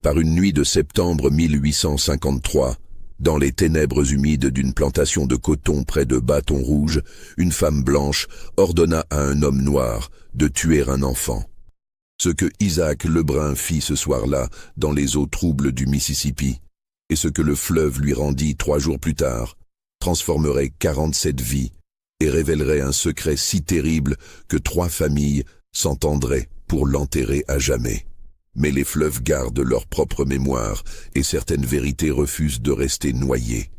Par une nuit de septembre 1853, dans les ténèbres humides d'une plantation de coton près de Bâton Rouge, une femme blanche ordonna à un homme noir de tuer un enfant. Ce que Isaac Lebrun fit ce soir-là dans les eaux troubles du Mississippi, et ce que le fleuve lui rendit 3 jours plus tard, transformerait 47 vies et révélerait un secret si terrible que 3 familles s'entendraient pour l'enterrer à jamais. Mais les fleuves gardent leur propre mémoire et certaines vérités refusent de rester noyées.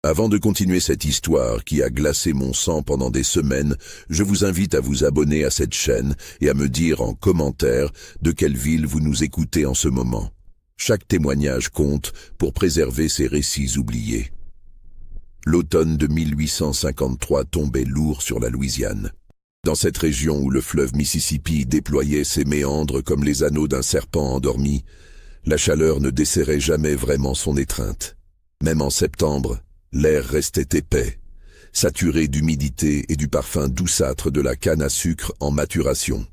Avant de continuer cette histoire qui a glacé mon sang pendant des semaines, je vous invite à vous abonner à cette chaîne et à me dire en commentaire de quelle ville vous nous écoutez en ce moment. Chaque témoignage compte pour préserver ces récits oubliés. L'automne de 1853 tombait lourd sur la Louisiane. Dans cette région où le fleuve Mississippi déployait ses méandres comme les anneaux d'un serpent endormi, la chaleur ne desserrait jamais vraiment son étreinte. Même en septembre, l'air restait épais, saturé d'humidité et du parfum douceâtre de la canne à sucre en maturation.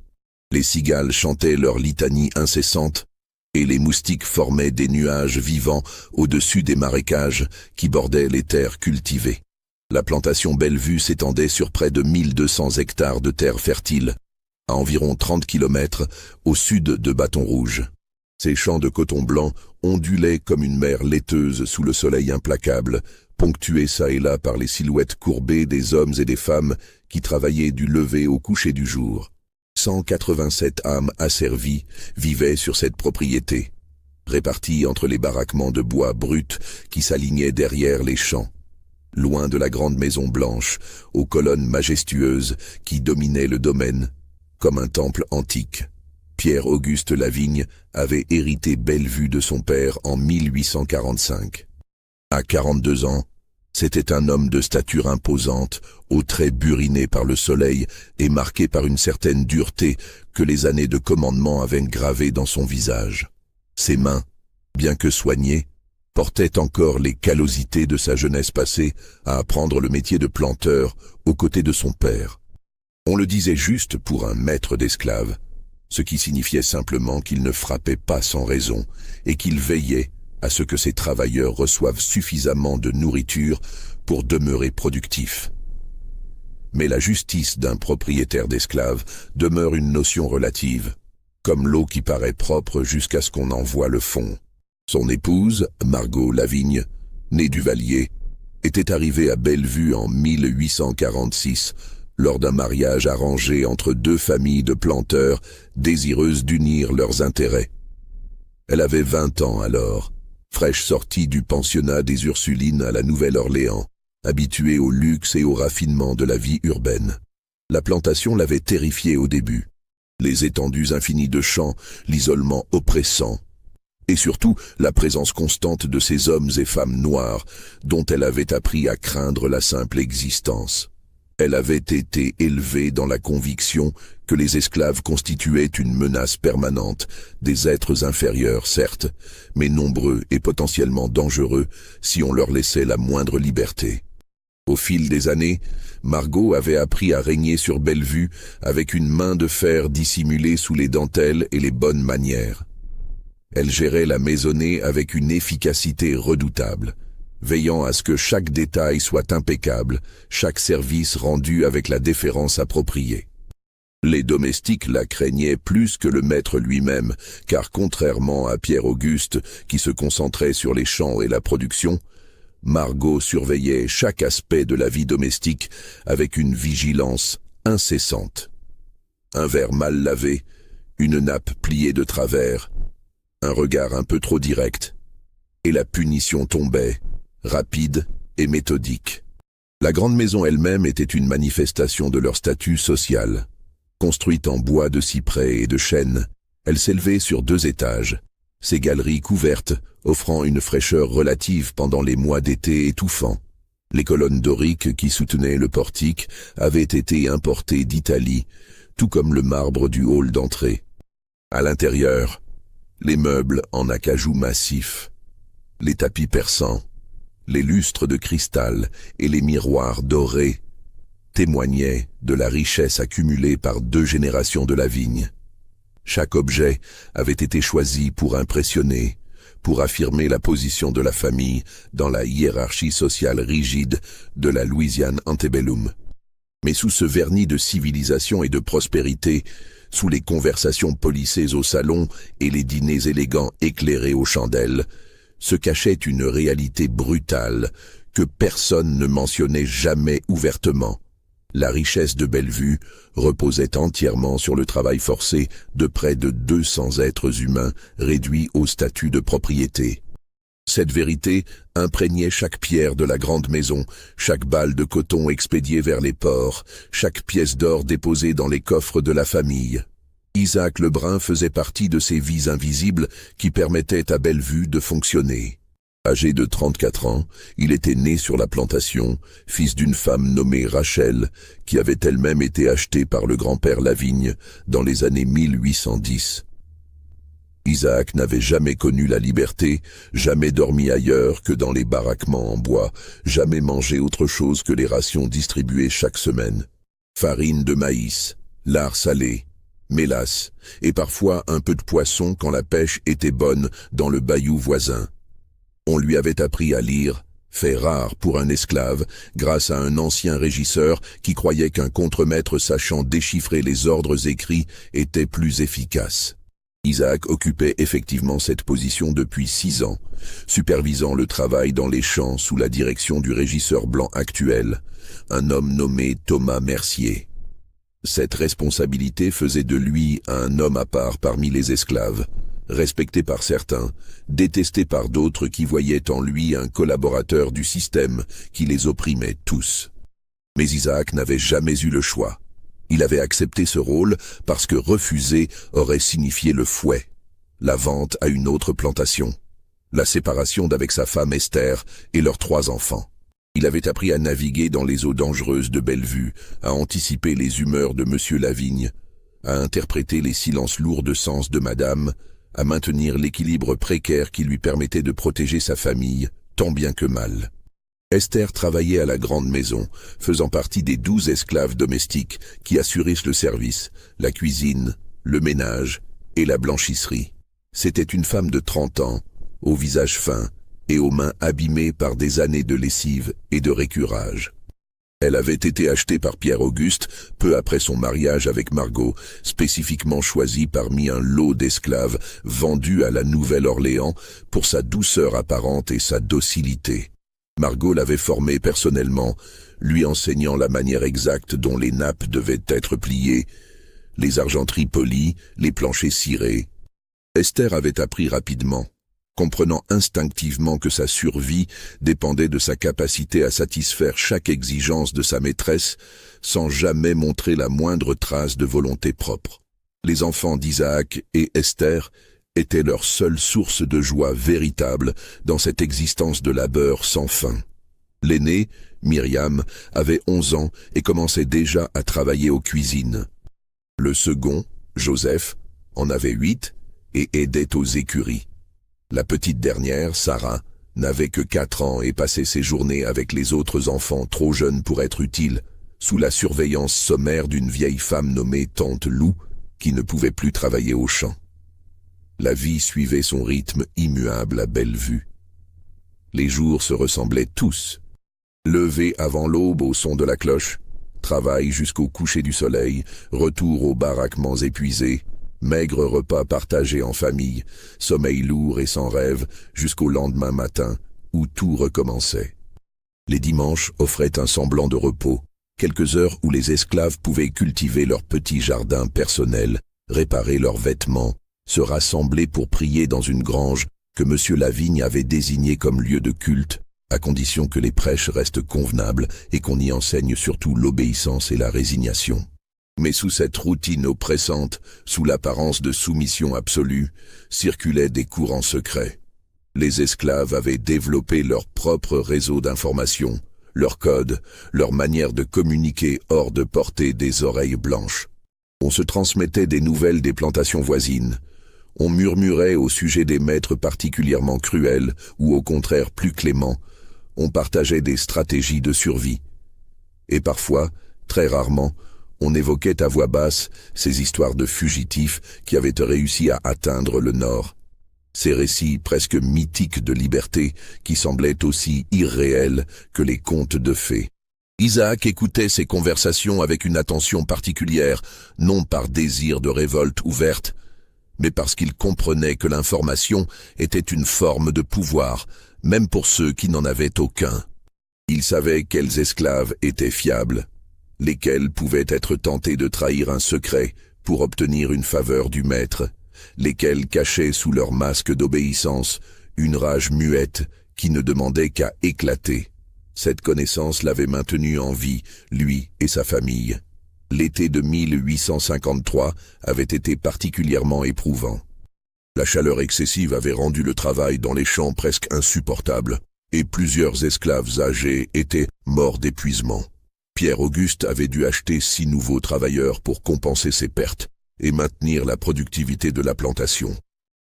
Les cigales chantaient leur litanie incessante et les moustiques formaient des nuages vivants au-dessus des marécages qui bordaient les terres cultivées. La plantation Bellevue s'étendait sur près de 1200 hectares de terre fertile, à environ 30 km au sud de Bâton Rouge. Ces champs de coton blanc ondulaient comme une mer laiteuse sous le soleil implacable, ponctués çà et là par les silhouettes courbées des hommes et des femmes qui travaillaient du lever au coucher du jour. 187 âmes asservies vivaient sur cette propriété, réparties entre les baraquements de bois brut qui s'alignaient derrière les champs, loin de la grande maison blanche, aux colonnes majestueuses qui dominaient le domaine, comme un temple antique. Pierre-Auguste Lavigne avait hérité Bellevue de son père en 1845. À 42 ans, c'était un homme de stature imposante, aux traits burinés par le soleil et marqué par une certaine dureté que les années de commandement avaient gravée dans son visage. Ses mains, bien que soignées, portait encore les callosités de sa jeunesse passée à apprendre le métier de planteur aux côtés de son père. On le disait juste pour un maître d'esclaves, ce qui signifiait simplement qu'il ne frappait pas sans raison et qu'il veillait à ce que ses travailleurs reçoivent suffisamment de nourriture pour demeurer productifs. Mais la justice d'un propriétaire d'esclaves demeure une notion relative, comme l'eau qui paraît propre jusqu'à ce qu'on en voie le fond. Son épouse, Margot Lavigne, née Duvalier, était arrivée à Bellevue en 1846, lors d'un mariage arrangé entre 2 familles de planteurs désireuses d'unir leurs intérêts. Elle avait 20 ans alors, fraîche sortie du pensionnat des Ursulines à la Nouvelle-Orléans, habituée au luxe et au raffinement de la vie urbaine. La plantation l'avait terrifiée au début. Les étendues infinies de champs, l'isolement oppressant, et surtout la présence constante de ces hommes et femmes noirs dont elle avait appris à craindre la simple existence. Elle avait été élevée dans la conviction que les esclaves constituaient une menace permanente, des êtres inférieurs certes, mais nombreux et potentiellement dangereux si on leur laissait la moindre liberté. Au fil des années, Margot avait appris à régner sur Bellevue avec une main de fer dissimulée sous les dentelles et les bonnes manières. Elle gérait la maisonnée avec une efficacité redoutable, veillant à ce que chaque détail soit impeccable, chaque service rendu avec la déférence appropriée. Les domestiques la craignaient plus que le maître lui-même, car contrairement à Pierre-Auguste, qui se concentrait sur les champs et la production, Margot surveillait chaque aspect de la vie domestique avec une vigilance incessante. Un verre mal lavé, une nappe pliée de travers, un regard un peu trop direct, et la punition tombait, rapide et méthodique. La grande maison elle-même était une manifestation de leur statut social. Construite en bois de cyprès et de chêne, elle s'élevait sur 2 étages, ses galeries couvertes offrant une fraîcheur relative pendant les mois d'été étouffants. Les colonnes doriques qui soutenaient le portique avaient été importées d'Italie, tout comme le marbre du hall d'entrée. À l'intérieur, les meubles en acajou massif, les tapis persans, les lustres de cristal et les miroirs dorés témoignaient de la richesse accumulée par 2 générations de Lavigne. Chaque objet avait été choisi pour impressionner, pour affirmer la position de la famille dans la hiérarchie sociale rigide de la Louisiane antebellum. Mais sous ce vernis de civilisation et de prospérité, sous les conversations policées au salon et les dîners élégants éclairés aux chandelles, se cachait une réalité brutale que personne ne mentionnait jamais ouvertement. La richesse de Bellevue reposait entièrement sur le travail forcé de près de 200 êtres humains réduits au statut de propriété. Cette vérité imprégnait chaque pierre de la grande maison, chaque balle de coton expédiée vers les ports, chaque pièce d'or déposée dans les coffres de la famille. Isaac Lebrun faisait partie de ces vies invisibles qui permettaient à Bellevue de fonctionner. Âgé de 34 ans, il était né sur la plantation, fils d'une femme nommée Rachel, qui avait elle-même été achetée par le grand-père Lavigne dans les années 1810. Isaac n'avait jamais connu la liberté, jamais dormi ailleurs que dans les baraquements en bois, jamais mangé autre chose que les rations distribuées chaque semaine. Farine de maïs, lard salé, mélasse, et parfois un peu de poisson quand la pêche était bonne dans le bayou voisin. On lui avait appris à lire, fait rare pour un esclave, grâce à un ancien régisseur qui croyait qu'un contremaître sachant déchiffrer les ordres écrits était plus efficace. Isaac occupait effectivement cette position depuis 6 ans, supervisant le travail dans les champs sous la direction du régisseur blanc actuel, un homme nommé Thomas Mercier. Cette responsabilité faisait de lui un homme à part parmi les esclaves, respecté par certains, détesté par d'autres qui voyaient en lui un collaborateur du système qui les opprimait tous. Mais Isaac n'avait jamais eu le choix. Il avait accepté ce rôle parce que refuser aurait signifié le fouet, la vente à une autre plantation, la séparation d'avec sa femme Esther et leurs 3 enfants. Il avait appris à naviguer dans les eaux dangereuses de Bellevue, à anticiper les humeurs de Monsieur Lavigne, à interpréter les silences lourds de sens de Madame, à maintenir l'équilibre précaire qui lui permettait de protéger sa famille, tant bien que mal. Esther travaillait à la grande maison, faisant partie des 12 esclaves domestiques qui assuraient le service, la cuisine, le ménage et la blanchisserie. C'était une femme de 30 ans, au visage fin et aux mains abîmées par des années de lessive et de récurage. Elle avait été achetée par Pierre-Auguste peu après son mariage avec Margot, spécifiquement choisie parmi un lot d'esclaves vendus à la Nouvelle-Orléans pour sa douceur apparente et sa docilité. Margot l'avait formée personnellement, lui enseignant la manière exacte dont les nappes devaient être pliées, les argenteries polies, les planchers cirés. Esther avait appris rapidement, comprenant instinctivement que sa survie dépendait de sa capacité à satisfaire chaque exigence de sa maîtresse sans jamais montrer la moindre trace de volonté propre. Les enfants d'Isaac et Esther étaient leur seule source de joie véritable dans cette existence de labeur sans fin. L'aînée, Myriam, avait 11 ans et commençait déjà à travailler aux cuisines. Le second, Joseph, en avait 8 et aidait aux écuries. La petite dernière, Sarah, n'avait que 4 ans et passait ses journées avec les autres enfants trop jeunes pour être utiles, sous la surveillance sommaire d'une vieille femme nommée Tante Lou, qui ne pouvait plus travailler au champ. La vie suivait son rythme immuable à Bellevue. Les jours se ressemblaient tous. Lever avant l'aube au son de la cloche, travail jusqu'au coucher du soleil, retour aux baraquements épuisés, maigre repas partagé en famille, sommeil lourd et sans rêve jusqu'au lendemain matin où tout recommençait. Les dimanches offraient un semblant de repos, quelques heures où les esclaves pouvaient cultiver leur petit jardin personnel, réparer leurs vêtements, se rassembler pour prier dans une grange que M. Lavigne avait désignée comme lieu de culte, à condition que les prêches restent convenables et qu'on y enseigne surtout l'obéissance et la résignation. Mais sous cette routine oppressante, sous l'apparence de soumission absolue, circulaient des courants secrets. Les esclaves avaient développé leur propre réseau d'information, leur code, leur manière de communiquer hors de portée des oreilles blanches. On se transmettait des nouvelles des plantations voisines. On murmurait au sujet des maîtres particulièrement cruels ou au contraire plus cléments. On partageait des stratégies de survie. Et parfois, très rarement, on évoquait à voix basse ces histoires de fugitifs qui avaient réussi à atteindre le nord. Ces récits presque mythiques de liberté qui semblaient aussi irréels que les contes de fées. Isaac écoutait ces conversations avec une attention particulière, non par désir de révolte ouverte, mais parce qu'il comprenait que l'information était une forme de pouvoir, même pour ceux qui n'en avaient aucun. Il savait quels esclaves étaient fiables, lesquels pouvaient être tentés de trahir un secret pour obtenir une faveur du maître, lesquels cachaient sous leur masque d'obéissance une rage muette qui ne demandait qu'à éclater. Cette connaissance l'avait maintenu en vie, lui et sa famille. L'été de 1853 avait été particulièrement éprouvant. La chaleur excessive avait rendu le travail dans les champs presque insupportable, et plusieurs esclaves âgés étaient morts d'épuisement. Pierre-Auguste avait dû acheter 6 nouveaux travailleurs pour compenser ses pertes et maintenir la productivité de la plantation.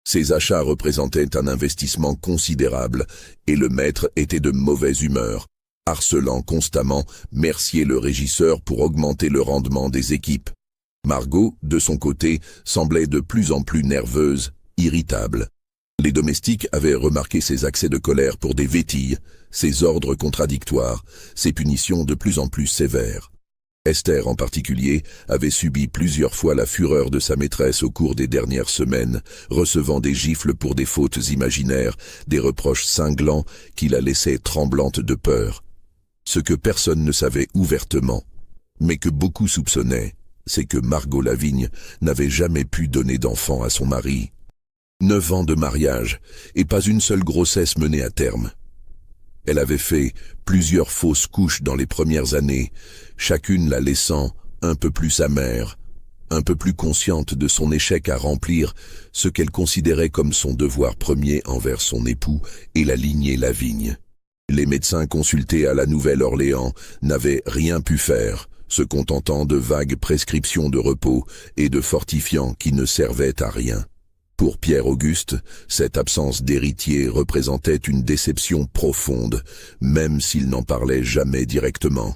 Ces achats représentaient un investissement considérable, et le maître était de mauvaise humeur, harcelant constamment Mercier le régisseur pour augmenter le rendement des équipes. Margot, de son côté, semblait de plus en plus nerveuse, irritable. Les domestiques avaient remarqué ses accès de colère pour des vétilles, ses ordres contradictoires, ses punitions de plus en plus sévères. Esther en particulier avait subi plusieurs fois la fureur de sa maîtresse au cours des dernières semaines, recevant des gifles pour des fautes imaginaires, des reproches cinglants qui la laissaient tremblante de peur. Ce que personne ne savait ouvertement, mais que beaucoup soupçonnaient, c'est que Margot Lavigne n'avait jamais pu donner d'enfant à son mari. 9 ans de mariage, et pas une seule grossesse menée à terme. Elle avait fait plusieurs fausses couches dans les premières années, chacune la laissant un peu plus amère, un peu plus consciente de son échec à remplir ce qu'elle considérait comme son devoir premier envers son époux et la lignée Lavigne. Les médecins consultés à la Nouvelle-Orléans n'avaient rien pu faire, se contentant de vagues prescriptions de repos et de fortifiants qui ne servaient à rien. Pour Pierre-Auguste, cette absence d'héritier représentait une déception profonde, même s'il n'en parlait jamais directement.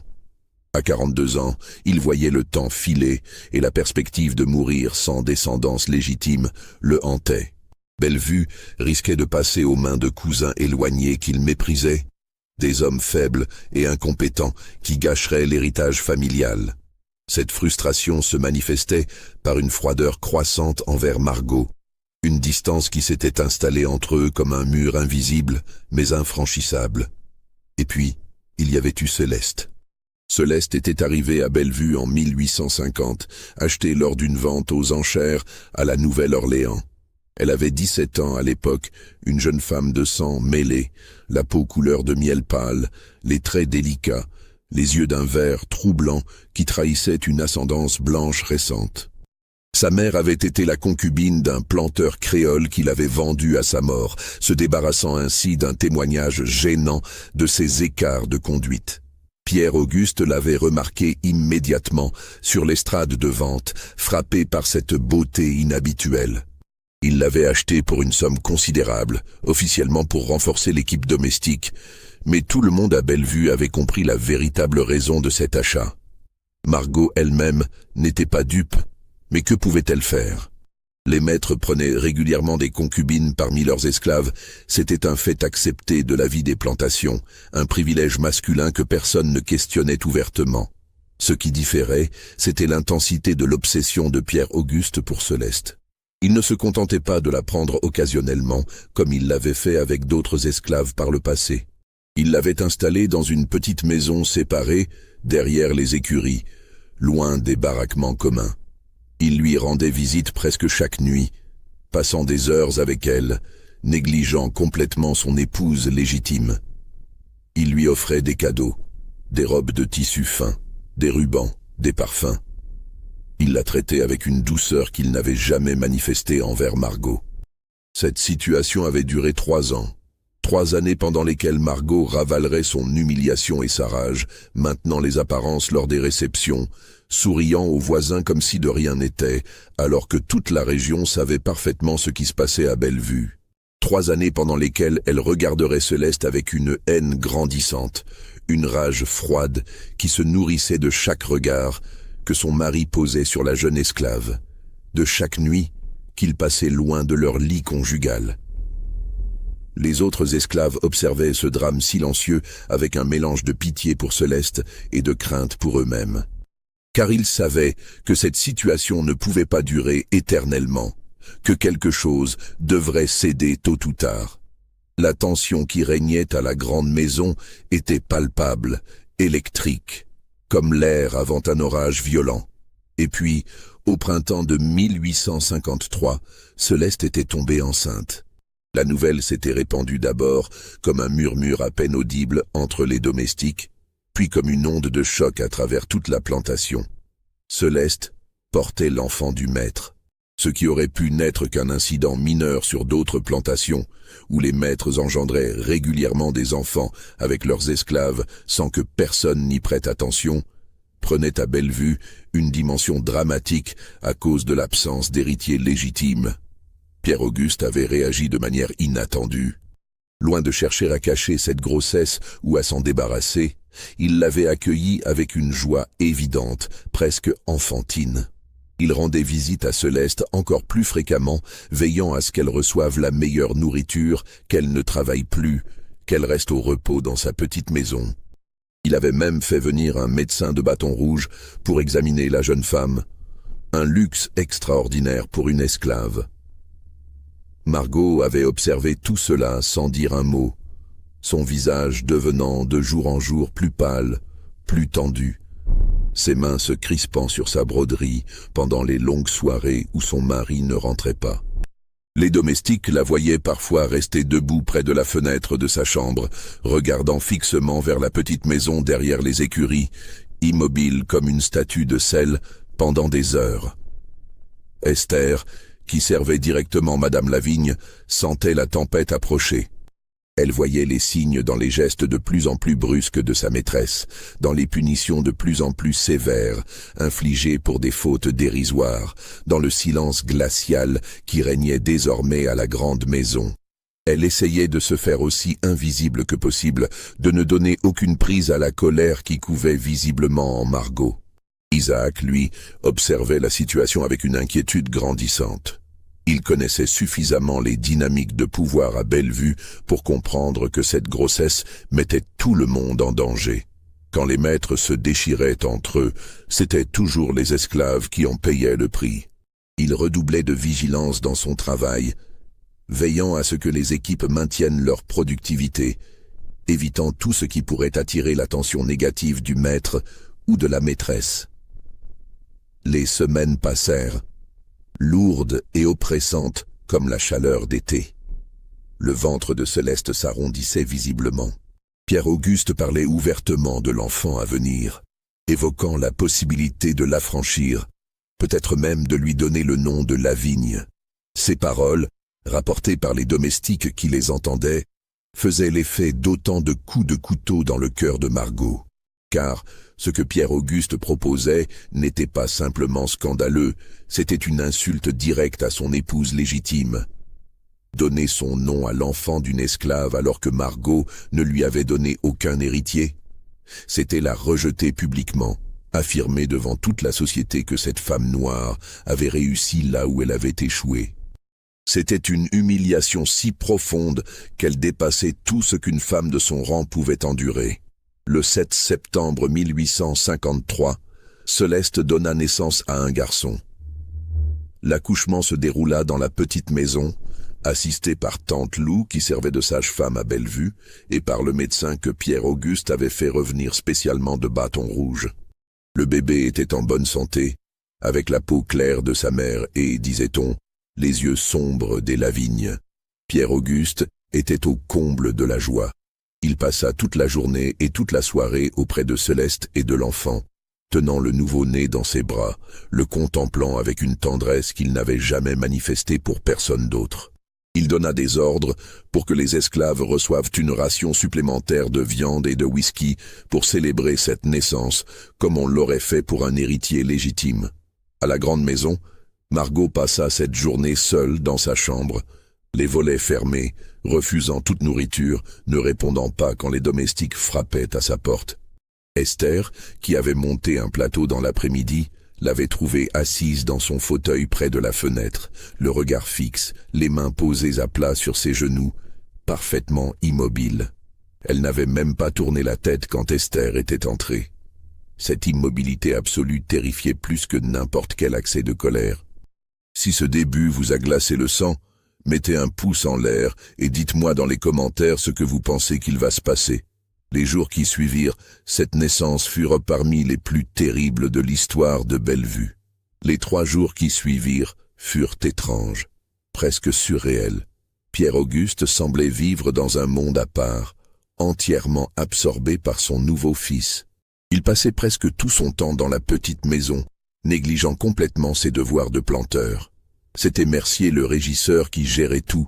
À 42 ans, il voyait le temps filer et la perspective de mourir sans descendance légitime le hantait. Bellevue risquait de passer aux mains de cousins éloignés qu'il méprisait, des hommes faibles et incompétents qui gâcheraient l'héritage familial. Cette frustration se manifestait par une froideur croissante envers Margot, une distance qui s'était installée entre eux comme un mur invisible mais infranchissable. Et puis, il y avait eu Céleste. Céleste était arrivée à Bellevue en 1850, achetée lors d'une vente aux enchères à la Nouvelle-Orléans. Elle avait 17 ans à l'époque, une jeune femme de sang mêlé, la peau couleur de miel pâle, les traits délicats, les yeux d'un vert troublant qui trahissaient une ascendance blanche récente. Sa mère avait été la concubine d'un planteur créole qui l'avait vendue à sa mort, se débarrassant ainsi d'un témoignage gênant de ses écarts de conduite. Pierre-Auguste l'avait remarqué immédiatement sur l'estrade de vente, frappé par cette beauté inhabituelle. Il l'avait achetée pour une somme considérable, officiellement pour renforcer l'équipe domestique, mais tout le monde à Bellevue avait compris la véritable raison de cet achat. Margot elle-même n'était pas dupe, mais que pouvait-elle faire? Les maîtres prenaient régulièrement des concubines parmi leurs esclaves, c'était un fait accepté de la vie des plantations, un privilège masculin que personne ne questionnait ouvertement. Ce qui différait, c'était l'intensité de l'obsession de Pierre-Auguste pour Céleste. Il ne se contentait pas de la prendre occasionnellement, comme il l'avait fait avec d'autres esclaves par le passé. Il l'avait installée dans une petite maison séparée, derrière les écuries, loin des baraquements communs. Il lui rendait visite presque chaque nuit, passant des heures avec elle, négligeant complètement son épouse légitime. Il lui offrait des cadeaux, des robes de tissu fin, des rubans, des parfums. Il la traitait avec une douceur qu'il n'avait jamais manifestée envers Margot. Cette situation avait duré 3 ans. 3 années pendant lesquelles Margot ravalerait son humiliation et sa rage, maintenant les apparences lors des réceptions, souriant aux voisins comme si de rien n'était, alors que toute la région savait parfaitement ce qui se passait à Bellevue. 3 années pendant lesquelles elle regarderait Céleste avec une haine grandissante, une rage froide qui se nourrissait de chaque regard que son mari posait sur la jeune esclave, de chaque nuit qu'il passait loin de leur lit conjugal. Les autres esclaves observaient ce drame silencieux avec un mélange de pitié pour Céleste et de crainte pour eux-mêmes. Car ils savaient que cette situation ne pouvait pas durer éternellement, que quelque chose devrait céder tôt ou tard. La tension qui régnait à la grande maison était palpable, électrique, comme l'air avant un orage violent. Et puis, au printemps de 1853, Céleste était tombée enceinte. La nouvelle s'était répandue d'abord comme un murmure à peine audible entre les domestiques, puis comme une onde de choc à travers toute la plantation. Céleste portait l'enfant du maître, ce qui aurait pu n'être qu'un incident mineur sur d'autres plantations, où les maîtres engendraient régulièrement des enfants avec leurs esclaves sans que personne n'y prête attention, prenait à Bellevue une dimension dramatique à cause de l'absence d'héritier légitime. Pierre-Auguste avait réagi de manière inattendue. Loin de chercher à cacher cette grossesse ou à s'en débarrasser, il l'avait accueillie avec une joie évidente, presque enfantine. Il rendait visite à Céleste encore plus fréquemment, veillant à ce qu'elle reçoive la meilleure nourriture, qu'elle ne travaille plus, qu'elle reste au repos dans sa petite maison. Il avait même fait venir un médecin de bâton rouge pour examiner la jeune femme, un luxe extraordinaire pour une esclave. Margot avait observé tout cela sans dire un mot, son visage devenant de jour en jour plus pâle, plus tendu, ses mains se crispant sur sa broderie pendant les longues soirées où son mari ne rentrait pas. Les domestiques la voyaient parfois rester debout près de la fenêtre de sa chambre, regardant fixement vers la petite maison derrière les écuries, immobile comme une statue de sel pendant des heures. Esther, qui servait directement Madame Lavigne, sentait la tempête approcher. Elle voyait les signes dans les gestes de plus en plus brusques de sa maîtresse, dans les punitions de plus en plus sévères, infligées pour des fautes dérisoires, dans le silence glacial qui régnait désormais à la grande maison. Elle essayait de se faire aussi invisible que possible, de ne donner aucune prise à la colère qui couvait visiblement en Margot. Isaac, lui, observait la situation avec une inquiétude grandissante. Il connaissait suffisamment les dynamiques de pouvoir à Bellevue pour comprendre que cette grossesse mettait tout le monde en danger. Quand les maîtres se déchiraient entre eux, c'étaient toujours les esclaves qui en payaient le prix. Il redoublait de vigilance dans son travail, veillant à ce que les équipes maintiennent leur productivité, évitant tout ce qui pourrait attirer l'attention négative du maître ou de la maîtresse. Les semaines passèrent, lourde et oppressante comme la chaleur d'été. Le ventre de Céleste s'arrondissait visiblement. Pierre-Auguste parlait ouvertement de l'enfant à venir, évoquant la possibilité de l'affranchir, peut-être même de lui donner le nom de Lavigne. Ces paroles, rapportées par les domestiques qui les entendaient, faisaient l'effet d'autant de coups de couteau dans le cœur de Margot. Car ce que Pierre-Auguste proposait n'était pas simplement scandaleux, c'était une insulte directe à son épouse légitime. Donner son nom à l'enfant d'une esclave alors que Margot ne lui avait donné aucun héritier, c'était la rejeter publiquement, affirmer devant toute la société que cette femme noire avait réussi là où elle avait échoué. C'était une humiliation si profonde qu'elle dépassait tout ce qu'une femme de son rang pouvait endurer. Le 7 septembre 1853, Céleste donna naissance à un garçon. L'accouchement se déroula dans la petite maison, assisté par tante Lou qui servait de sage-femme à Bellevue et par le médecin que Pierre-Auguste avait fait revenir spécialement de Bâton Rouge. Le bébé était en bonne santé, avec la peau claire de sa mère et, disait-on, les yeux sombres des Lavignes. Pierre-Auguste était au comble de la joie. Il passa toute la journée et toute la soirée auprès de Céleste et de l'enfant, tenant le nouveau-né dans ses bras, le contemplant avec une tendresse qu'il n'avait jamais manifestée pour personne d'autre. Il donna des ordres pour que les esclaves reçoivent une ration supplémentaire de viande et de whisky pour célébrer cette naissance, comme on l'aurait fait pour un héritier légitime. À la grande maison, Margot passa cette journée seule dans sa chambre, les volets fermés, refusant toute nourriture, ne répondant pas quand les domestiques frappaient à sa porte. Esther, qui avait monté un plateau dans l'après-midi, l'avait trouvée assise dans son fauteuil près de la fenêtre, le regard fixe, les mains posées à plat sur ses genoux, parfaitement immobile. Elle n'avait même pas tourné la tête quand Esther était entrée. Cette immobilité absolue terrifiait plus que n'importe quel accès de colère. Si ce début vous a glacé le sang, mettez un pouce en l'air et dites-moi dans les commentaires ce que vous pensez qu'il va se passer. Les jours qui suivirent, cette naissance furent parmi les plus terribles de l'histoire de Bellevue. Les 3 jours qui suivirent furent étranges, presque surréels. Pierre-Auguste semblait vivre dans un monde à part, entièrement absorbé par son nouveau fils. Il passait presque tout son temps dans la petite maison, négligeant complètement ses devoirs de planteur. C'était Mercier le régisseur qui gérait tout,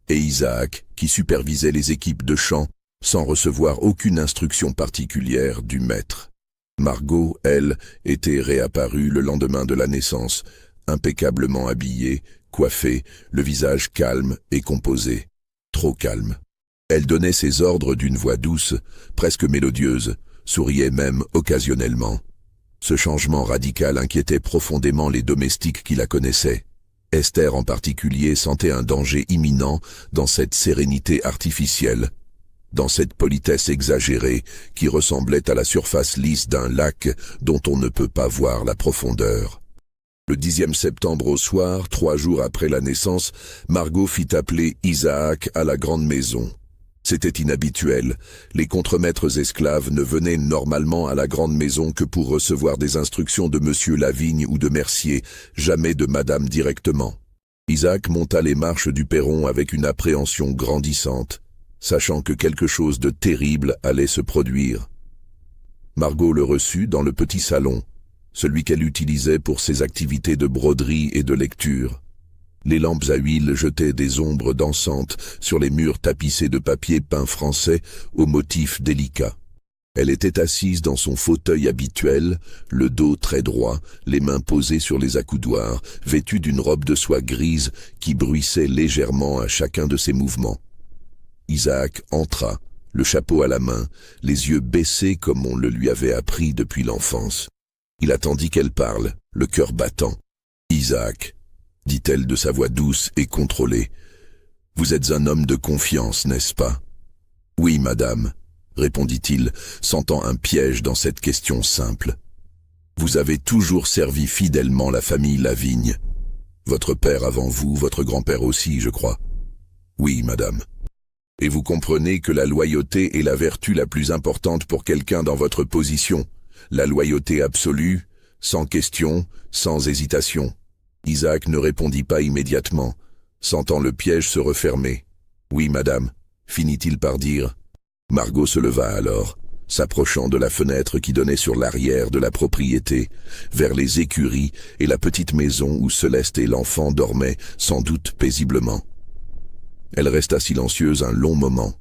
et Isaac qui supervisait les équipes de chant, sans recevoir aucune instruction particulière du maître. Margot, elle, était réapparue le lendemain de la naissance, impeccablement habillée, coiffée, le visage calme et composé. Trop calme. Elle donnait ses ordres d'une voix douce, presque mélodieuse, souriait même occasionnellement. Ce changement radical inquiétait profondément les domestiques qui la connaissaient. Esther en particulier sentait un danger imminent dans cette sérénité artificielle, dans cette politesse exagérée qui ressemblait à la surface lisse d'un lac dont on ne peut pas voir la profondeur. Le 10e septembre au soir, 3 jours après la naissance, Margot fit appeler Isaac à la grande maison. C'était inhabituel. Les contremaîtres esclaves ne venaient normalement à la grande maison que pour recevoir des instructions de Monsieur Lavigne ou de Mercier, jamais de Madame directement. Isaac monta les marches du perron avec une appréhension grandissante, sachant que quelque chose de terrible allait se produire. Margot le reçut dans le petit salon, celui qu'elle utilisait pour ses activités de broderie et de lecture. Les lampes à huile jetaient des ombres dansantes sur les murs tapissés de papier peint français aux motifs délicats. Elle était assise dans son fauteuil habituel, le dos très droit, les mains posées sur les accoudoirs, vêtue d'une robe de soie grise qui bruissait légèrement à chacun de ses mouvements. Isaac entra, le chapeau à la main, les yeux baissés comme on le lui avait appris depuis l'enfance. Il attendit qu'elle parle, le cœur battant. « Isaac », dit-elle de sa voix douce et contrôlée. « Vous êtes un homme de confiance, n'est-ce pas ?»« Oui, madame », répondit-il, sentant un piège dans cette question simple. « Vous avez toujours servi fidèlement la famille Lavigne. Votre père avant vous, votre grand-père aussi, je crois. »« Oui, madame. » « Et vous comprenez que la loyauté est la vertu la plus importante pour quelqu'un dans votre position. La loyauté absolue, sans question, sans hésitation. » Isaac ne répondit pas immédiatement, sentant le piège se refermer. « Oui, madame, » finit-il par dire. Margot se leva alors, s'approchant de la fenêtre qui donnait sur l'arrière de la propriété, vers les écuries et la petite maison où Céleste et l'enfant dormaient, sans doute paisiblement. Elle resta silencieuse un long moment,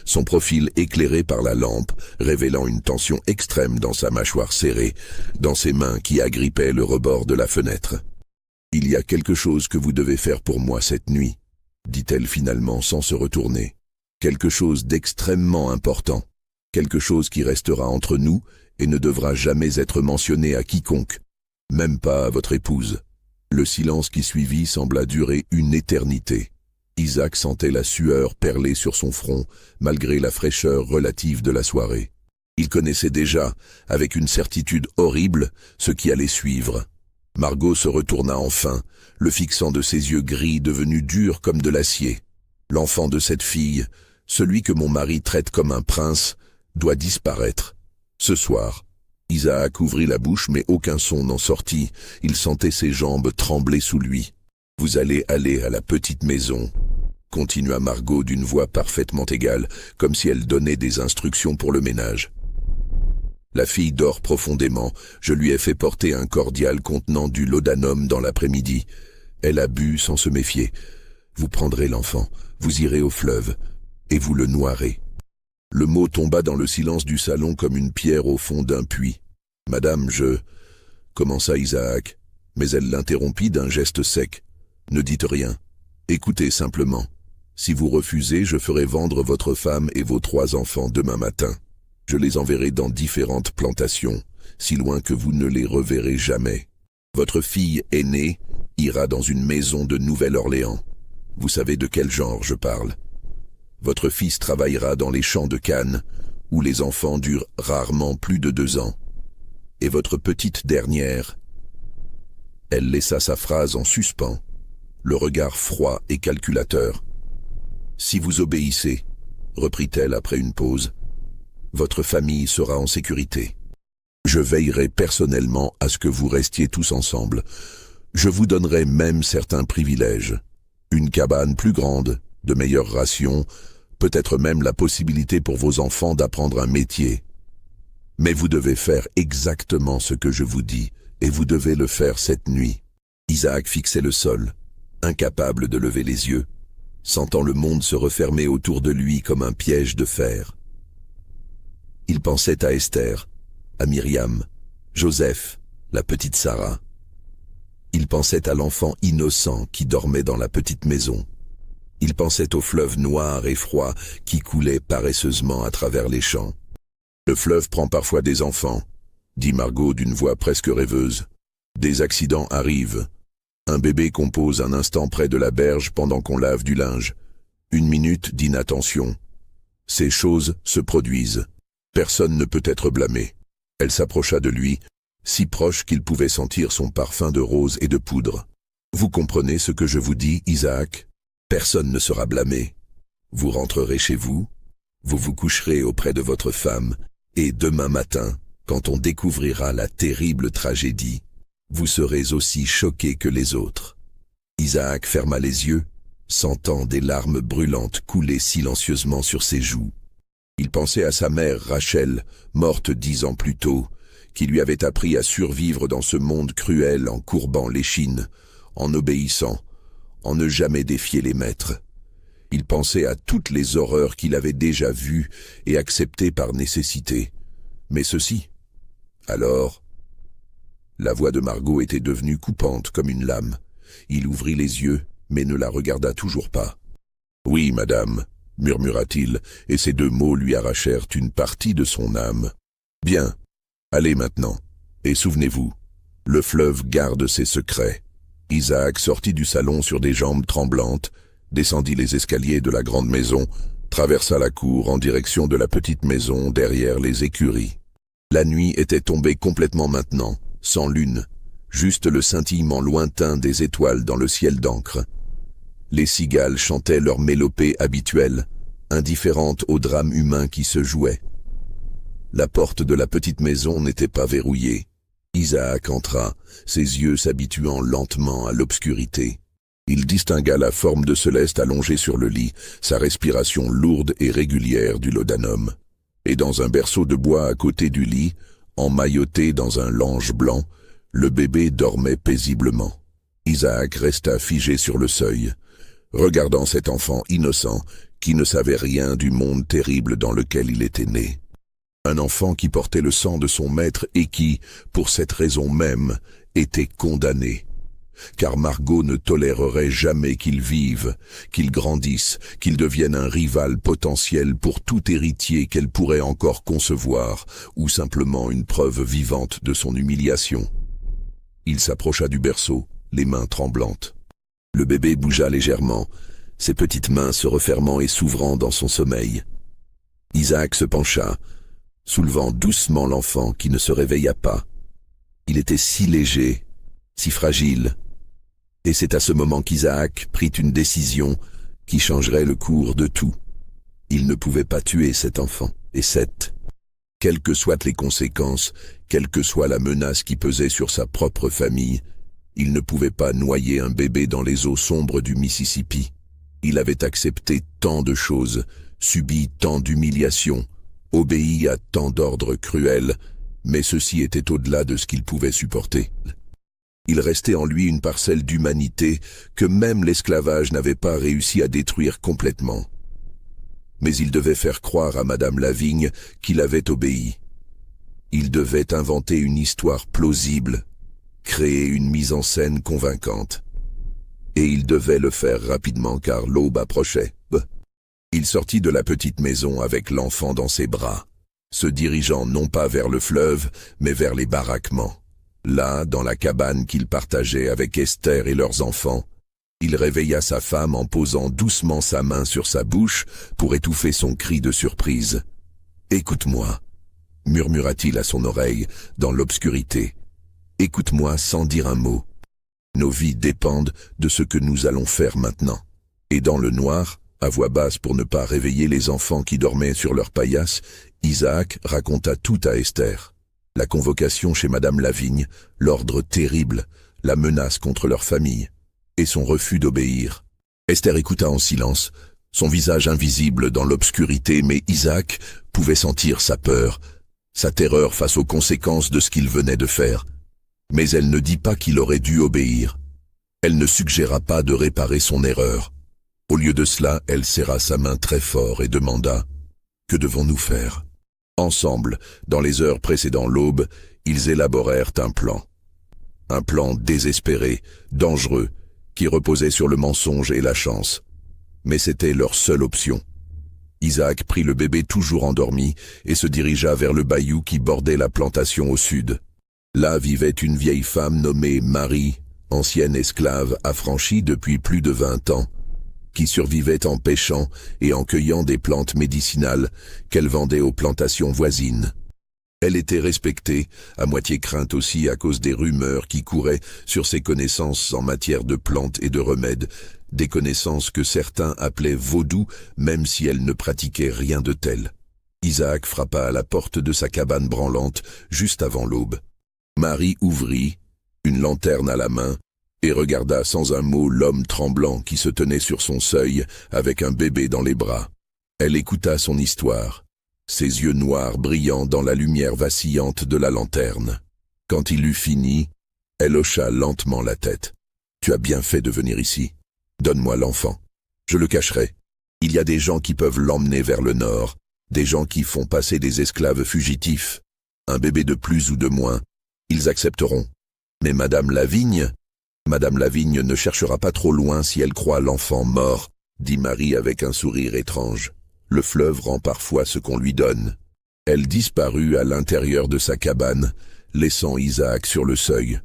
son profil éclairé par la lampe, révélant une tension extrême dans sa mâchoire serrée, dans ses mains qui agrippaient le rebord de la fenêtre. « Il y a quelque chose que vous devez faire pour moi cette nuit, » dit-elle finalement sans se retourner. « Quelque chose d'extrêmement important, quelque chose qui restera entre nous et ne devra jamais être mentionné à quiconque, même pas à votre épouse. » Le silence qui suivit sembla durer une éternité. Isaac sentait la sueur perler sur son front, malgré la fraîcheur relative de la soirée. Il connaissait déjà, avec une certitude horrible, ce qui allait suivre. Margot se retourna enfin, le fixant de ses yeux gris devenus durs comme de l'acier. L'enfant de cette fille, celui que mon mari traite comme un prince, doit disparaître. Ce soir, Isaac ouvrit la bouche mais aucun son n'en sortit, il sentait ses jambes trembler sous lui. « Vous allez aller à la petite maison », continua Margot d'une voix parfaitement égale, comme si elle donnait des instructions pour le ménage. « La fille dort profondément, je lui ai fait porter un cordial contenant du laudanum dans l'après-midi. Elle a bu sans se méfier. Vous prendrez l'enfant, vous irez au fleuve, et vous le noierez. » Le mot tomba dans le silence du salon comme une pierre au fond d'un puits. « Madame, je... » commença Isaac, mais elle l'interrompit d'un geste sec. « Ne dites rien. Écoutez simplement. Si vous refusez, je ferai vendre votre femme et vos 3 enfants demain matin. Je les enverrai dans différentes plantations, si loin que vous ne les reverrez jamais. Votre fille aînée ira dans une maison de Nouvelle-Orléans. Vous savez de quel genre je parle. Votre fils travaillera dans les champs de canne, où les enfants durent rarement plus de 2 ans. Et votre petite dernière... » Elle laissa sa phrase en suspens, le regard froid et calculateur. « Si vous obéissez, reprit-elle après une pause, votre famille sera en sécurité. Je veillerai personnellement à ce que vous restiez tous ensemble. Je vous donnerai même certains privilèges. Une cabane plus grande, de meilleures rations, peut-être même la possibilité pour vos enfants d'apprendre un métier. Mais vous devez faire exactement ce que je vous dis, et vous devez le faire cette nuit. » Isaac fixait le sol, incapable de lever les yeux, sentant le monde se refermer autour de lui comme un piège de fer. Il pensait à Esther, à Myriam, Joseph, la petite Sarah. Il pensait à l'enfant innocent qui dormait dans la petite maison. Il pensait au fleuve noir et froid qui coulait paresseusement à travers les champs. « Le fleuve prend parfois des enfants, » dit Margot d'une voix presque rêveuse. « Des accidents arrivent. Un bébé compose un instant près de la berge pendant qu'on lave du linge. 1 minute d'inattention. Ces choses se produisent. Personne ne peut être blâmé. » Elle s'approcha de lui, si proche qu'il pouvait sentir son parfum de rose et de poudre. « Vous comprenez ce que je vous dis, Isaac ? Personne ne sera blâmé. Vous rentrerez chez vous, vous vous coucherez auprès de votre femme, et demain matin, quand on découvrira la terrible tragédie, vous serez aussi choqués que les autres. » Isaac ferma les yeux, sentant des larmes brûlantes couler silencieusement sur ses joues. Il pensait à sa mère Rachel, morte 10 ans plus tôt, qui lui avait appris à survivre dans ce monde cruel en courbant l'échine, en obéissant, en ne jamais défier les maîtres. Il pensait à toutes les horreurs qu'il avait déjà vues et acceptées par nécessité. Mais ceci, alors... La voix de Margot était devenue coupante comme une lame. Il ouvrit les yeux, mais ne la regarda toujours pas. « Oui, madame, » murmura-t-il, et ces 2 mots lui arrachèrent une partie de son âme. « Bien, allez maintenant, et souvenez-vous, le fleuve garde ses secrets. » Isaac sortit du salon sur des jambes tremblantes, descendit les escaliers de la grande maison, traversa la cour en direction de la petite maison derrière les écuries. La nuit était tombée complètement maintenant, sans lune, juste le scintillement lointain des étoiles dans le ciel d'encre. Les cigales chantaient leur mélopée habituelle, indifférentes au drame humain qui se jouait. La porte de la petite maison n'était pas verrouillée. Isaac entra, ses yeux s'habituant lentement à l'obscurité. Il distingua la forme de Céleste allongée sur le lit, sa respiration lourde et régulière du laudanum. Et dans un berceau de bois à côté du lit, emmailloté dans un lange blanc, le bébé dormait paisiblement. Isaac resta figé sur le seuil, regardant cet enfant innocent qui ne savait rien du monde terrible dans lequel il était né. Un enfant qui portait le sang de son maître et qui, pour cette raison même, était condamné. Car Margot ne tolérerait jamais qu'il vive, qu'il grandisse, qu'il devienne un rival potentiel pour tout héritier qu'elle pourrait encore concevoir, ou simplement une preuve vivante de son humiliation. Il s'approcha du berceau, les mains tremblantes. Le bébé bougea légèrement, ses petites mains se refermant et s'ouvrant dans son sommeil. Isaac se pencha, soulevant doucement l'enfant qui ne se réveilla pas. Il était si léger, si fragile. Et c'est à ce moment qu'Isaac prit une décision qui changerait le cours de tout. Il ne pouvait pas tuer cet enfant, et quelles que soient les conséquences, quelle que soit la menace qui pesait sur sa propre famille, il ne pouvait pas noyer un bébé dans les eaux sombres du Mississippi. Il avait accepté tant de choses, subi tant d'humiliations, obéi à tant d'ordres cruels, mais ceci était au-delà de ce qu'il pouvait supporter. Il restait en lui une parcelle d'humanité que même l'esclavage n'avait pas réussi à détruire complètement. Mais il devait faire croire à Madame Lavigne qu'il avait obéi. Il devait inventer une histoire plausible, créer une mise en scène convaincante. Et il devait le faire rapidement car l'aube approchait. Il sortit de la petite maison avec l'enfant dans ses bras, se dirigeant non pas vers le fleuve, mais vers les baraquements. Là, dans la cabane qu'il partageait avec Esther et leurs enfants, Il réveilla sa femme en posant doucement sa main sur sa bouche pour étouffer son cri de surprise. « Écoute-moi » murmura-t-il à son oreille dans l'obscurité. « Écoute-moi sans dire un mot. Nos vies dépendent de ce que nous allons faire maintenant. » Et dans le noir, à voix basse pour ne pas réveiller les enfants qui dormaient sur leur paillasse, Isaac raconta tout à Esther. La convocation chez Madame Lavigne, l'ordre terrible, la menace contre leur famille, et son refus d'obéir. Esther écouta en silence, son visage invisible dans l'obscurité, mais Isaac pouvait sentir sa peur, sa terreur face aux conséquences de ce qu'il venait de faire. Mais elle ne dit pas qu'il aurait dû obéir. Elle ne suggéra pas de réparer son erreur. Au lieu de cela, elle serra sa main très fort et demanda « Que devons-nous faire ?» Ensemble, dans les heures précédant l'aube, ils élaborèrent un plan. Un plan désespéré, dangereux, qui reposait sur le mensonge et la chance. Mais c'était leur seule option. Isaac prit le bébé toujours endormi et se dirigea vers le bayou qui bordait la plantation au sud. Là vivait une vieille femme nommée Marie, ancienne esclave affranchie depuis plus de 20 ans, qui survivait en pêchant et en cueillant des plantes médicinales qu'elle vendait aux plantations voisines. Elle était respectée, à moitié crainte aussi à cause des rumeurs qui couraient sur ses connaissances en matière de plantes et de remèdes, des connaissances que certains appelaient vaudou, même si elle ne pratiquait rien de tel. Isaac frappa à la porte de sa cabane branlante juste avant l'aube. Marie ouvrit, une lanterne à la main, et regarda sans un mot l'homme tremblant qui se tenait sur son seuil avec un bébé dans les bras. Elle écouta son histoire, ses yeux noirs brillant dans la lumière vacillante de la lanterne. Quand il eut fini, elle hocha lentement la tête. « Tu as bien fait de venir ici. Donne-moi l'enfant. Je le cacherai. Il y a des gens qui peuvent l'emmener vers le nord, des gens qui font passer des esclaves fugitifs. Un bébé de plus ou de moins, ils accepteront. Mais Madame Lavigne ne cherchera pas trop loin si elle croit l'enfant mort, dit Marie avec un sourire étrange. Le fleuve rend parfois ce qu'on lui donne. Elle disparut à l'intérieur de sa cabane, laissant Isaac sur le seuil.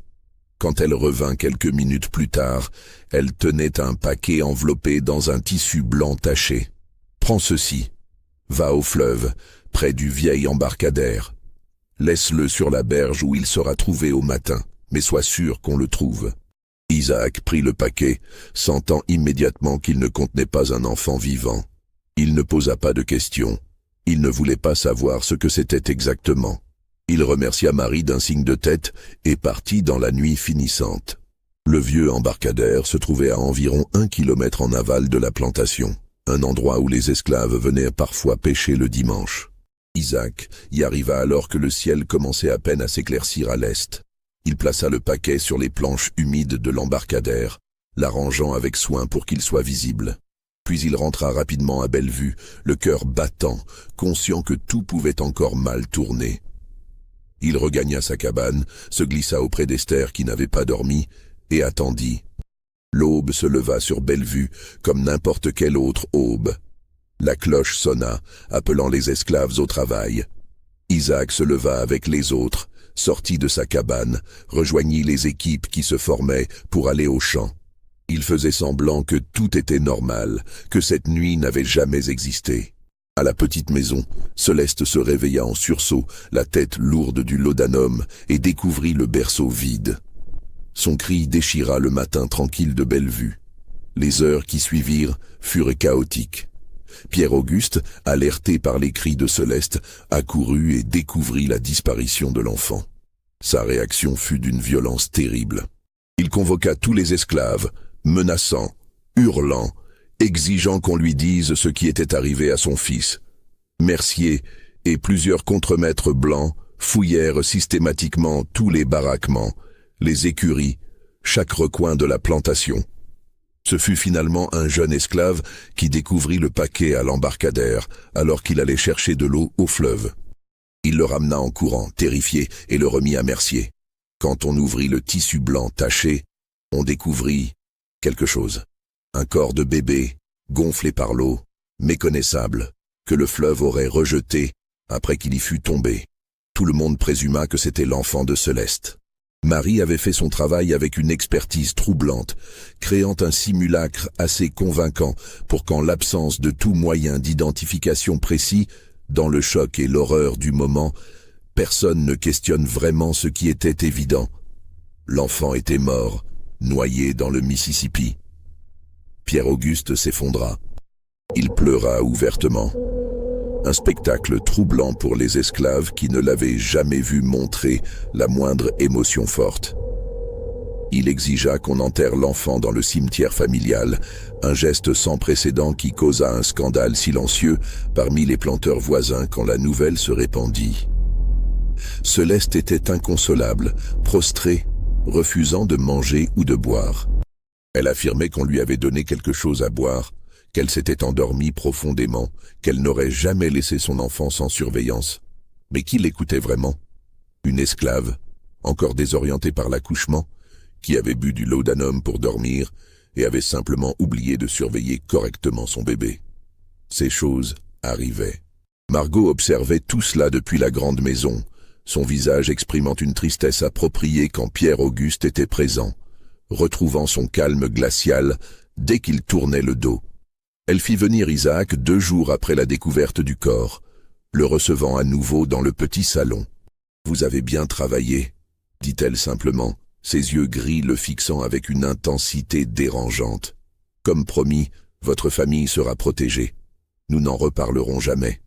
Quand elle revint quelques minutes plus tard, elle tenait un paquet enveloppé dans un tissu blanc taché. « Prends ceci. Va au fleuve, près du vieil embarcadère. Laisse-le sur la berge où il sera trouvé au matin, mais sois sûr qu'on le trouve. » Isaac prit le paquet, sentant immédiatement qu'il ne contenait pas un enfant vivant. Il ne posa pas de questions. Il ne voulait pas savoir ce que c'était exactement. Il remercia Marie d'un signe de tête et partit dans la nuit finissante. Le vieux embarcadère se trouvait à environ 1 kilomètre en aval de la plantation, un endroit où les esclaves venaient parfois pêcher le dimanche. Isaac y arriva alors que le ciel commençait à peine à s'éclaircir à l'est. Il plaça le paquet sur les planches humides de l'embarcadère, l'arrangeant avec soin pour qu'il soit visible. Puis il rentra rapidement à Bellevue, le cœur battant, conscient que tout pouvait encore mal tourner. Il regagna sa cabane, se glissa auprès d'Esther qui n'avait pas dormi, et attendit. L'aube se leva sur Bellevue comme n'importe quelle autre aube. La cloche sonna, appelant les esclaves au travail. Isaac se leva avec les autres, sortit de sa cabane, rejoignit les équipes qui se formaient pour aller au champ. Il faisait semblant que tout était normal, que cette nuit n'avait jamais existé. À la petite maison, Céleste se réveilla en sursaut, la tête lourde du laudanum, et découvrit le berceau vide. Son cri déchira le matin tranquille de Bellevue. Les heures qui suivirent furent chaotiques. Pierre-Auguste, alerté par les cris de Céleste, accourut et découvrit la disparition de l'enfant. Sa réaction fut d'une violence terrible. Il convoqua tous les esclaves, menaçant, hurlant, exigeant qu'on lui dise ce qui était arrivé à son fils. Mercier et plusieurs contremaîtres blancs fouillèrent systématiquement tous les baraquements, les écuries, chaque recoin de la plantation. Ce fut finalement un jeune esclave qui découvrit le paquet à l'embarcadère alors qu'il allait chercher de l'eau au fleuve. Il le ramena en courant, terrifié, et le remit à Mercier. Quand on ouvrit le tissu blanc taché, on découvrit quelque chose. Un corps de bébé, gonflé par l'eau, méconnaissable, que le fleuve aurait rejeté après qu'il y fût tombé. Tout le monde présuma que c'était l'enfant de Céleste. Marie avait fait son travail avec une expertise troublante, créant un simulacre assez convaincant pour qu'en l'absence de tout moyen d'identification précis, dans le choc et l'horreur du moment, personne ne questionne vraiment ce qui était évident. L'enfant était mort, noyé dans le Mississippi. Pierre-Auguste s'effondra. Il pleura ouvertement. Un spectacle troublant pour les esclaves qui ne l'avaient jamais vu montrer la moindre émotion forte. Il exigea qu'on enterre l'enfant dans le cimetière familial, un geste sans précédent qui causa un scandale silencieux parmi les planteurs voisins quand la nouvelle se répandit. Céleste était inconsolable, prostrée, refusant de manger ou de boire. Elle affirmait qu'on lui avait donné quelque chose à boire, qu'elle s'était endormie profondément, qu'elle n'aurait jamais laissé son enfant sans surveillance. Mais qui l'écoutait vraiment? Une esclave, encore désorientée par l'accouchement, qui avait bu du laudanum pour dormir et avait simplement oublié de surveiller correctement son bébé. Ces choses arrivaient. Margot observait tout cela depuis la grande maison, son visage exprimant une tristesse appropriée quand Pierre-Auguste était présent, retrouvant son calme glacial dès qu'il tournait le dos. Elle fit venir Isaac 2 jours après la découverte du corps, le recevant à nouveau dans le petit salon. « Vous avez bien travaillé », dit-elle simplement, ses yeux gris le fixant avec une intensité dérangeante. « Comme promis, votre famille sera protégée. Nous n'en reparlerons jamais. »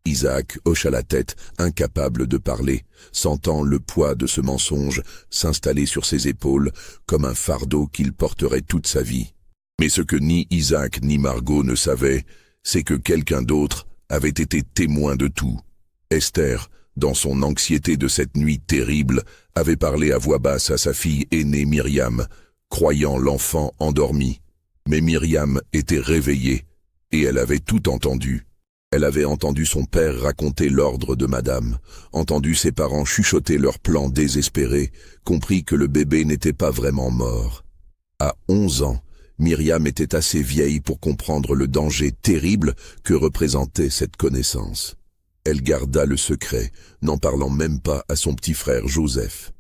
Isaac hocha la tête, incapable de parler, sentant le poids de ce mensonge s'installer sur ses épaules comme un fardeau qu'il porterait toute sa vie. Mais ce que ni Isaac ni Margot ne savaient, c'est que quelqu'un d'autre avait été témoin de tout. Esther, dans son anxiété de cette nuit terrible, avait parlé à voix basse à sa fille aînée Myriam, croyant l'enfant endormi. Mais Myriam était réveillée, et elle avait tout entendu. Elle avait entendu son père raconter l'ordre de madame, entendu ses parents chuchoter leurs plans désespérés, compris que le bébé n'était pas vraiment mort. À 11 ans, Myriam était assez vieille pour comprendre le danger terrible que représentait cette connaissance. Elle garda le secret, n'en parlant même pas à son petit frère Joseph.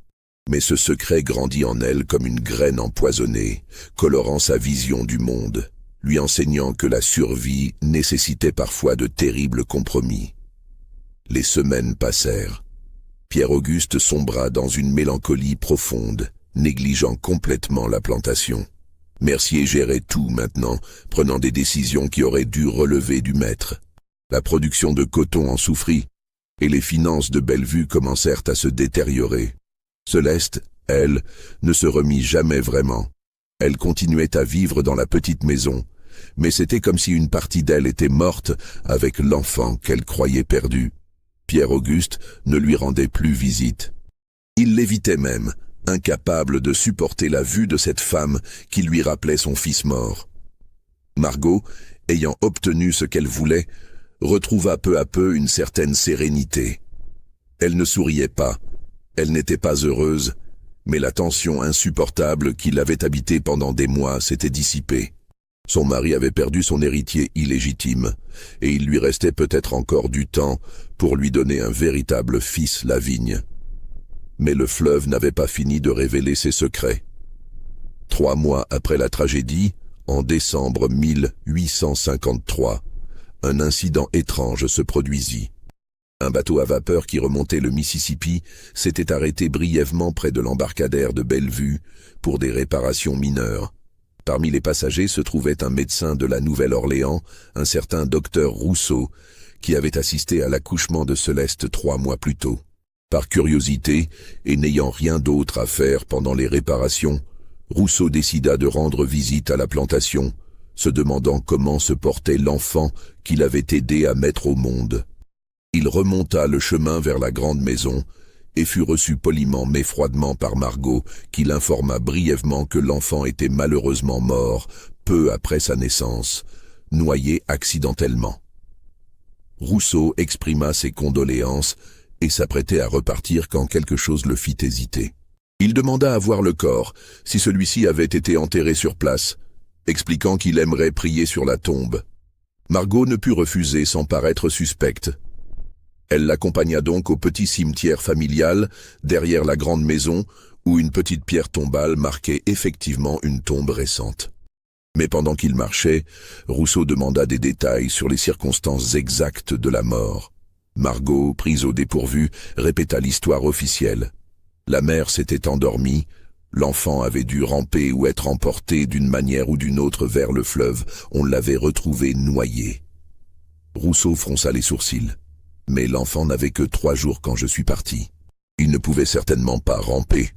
Mais ce secret grandit en elle comme une graine empoisonnée, colorant sa vision du monde, lui enseignant que la survie nécessitait parfois de terribles compromis. Les semaines passèrent. Pierre-Auguste sombra dans une mélancolie profonde, négligeant complètement la plantation. Mercier gérait tout maintenant, prenant des décisions qui auraient dû relever du maître. La production de coton en souffrit, et les finances de Bellevue commencèrent à se détériorer. Céleste, elle, ne se remit jamais vraiment. Elle continuait à vivre dans la petite maison, mais c'était comme si une partie d'elle était morte avec l'enfant qu'elle croyait perdu. Pierre-Auguste ne lui rendait plus visite. Il l'évitait même, incapable de supporter la vue de cette femme qui lui rappelait son fils mort. Margot, ayant obtenu ce qu'elle voulait, retrouva peu à peu une certaine sérénité. Elle ne souriait pas, elle n'était pas heureuse, mais la tension insupportable qui l'avait habitée pendant des mois s'était dissipée. Son mari avait perdu son héritier illégitime, et il lui restait peut-être encore du temps pour lui donner un véritable fils Lavigne. Mais le fleuve n'avait pas fini de révéler ses secrets. 3 mois après la tragédie, en décembre 1853, un incident étrange se produisit. Un bateau à vapeur qui remontait le Mississippi s'était arrêté brièvement près de l'embarcadère de Bellevue pour des réparations mineures. Parmi les passagers se trouvait un médecin de la Nouvelle-Orléans, un certain docteur Rousseau, qui avait assisté à l'accouchement de Céleste 3 mois plus tôt. Par curiosité, et n'ayant rien d'autre à faire pendant les réparations, Rousseau décida de rendre visite à la plantation, se demandant comment se portait l'enfant qu'il avait aidé à mettre au monde. Il remonta le chemin vers la grande maison et fut reçu poliment mais froidement par Margot, qui l'informa brièvement que l'enfant était malheureusement mort peu après sa naissance, noyé accidentellement. Rousseau exprima ses condoléances et s'apprêtait à repartir quand quelque chose le fit hésiter. Il demanda à voir le corps, si celui-ci avait été enterré sur place, expliquant qu'il aimerait prier sur la tombe. Margot ne put refuser sans paraître suspecte. Elle l'accompagna donc au petit cimetière familial, derrière la grande maison, où une petite pierre tombale marquait effectivement une tombe récente. Mais pendant qu'il marchait, Rousseau demanda des détails sur les circonstances exactes de la mort. Margot, prise au dépourvu, répéta l'histoire officielle. La mère s'était endormie, l'enfant avait dû ramper ou être emporté d'une manière ou d'une autre vers le fleuve, on l'avait retrouvé noyé. Rousseau fronça les sourcils. Mais l'enfant n'avait que 3 jours quand je suis parti. Il ne pouvait certainement pas ramper.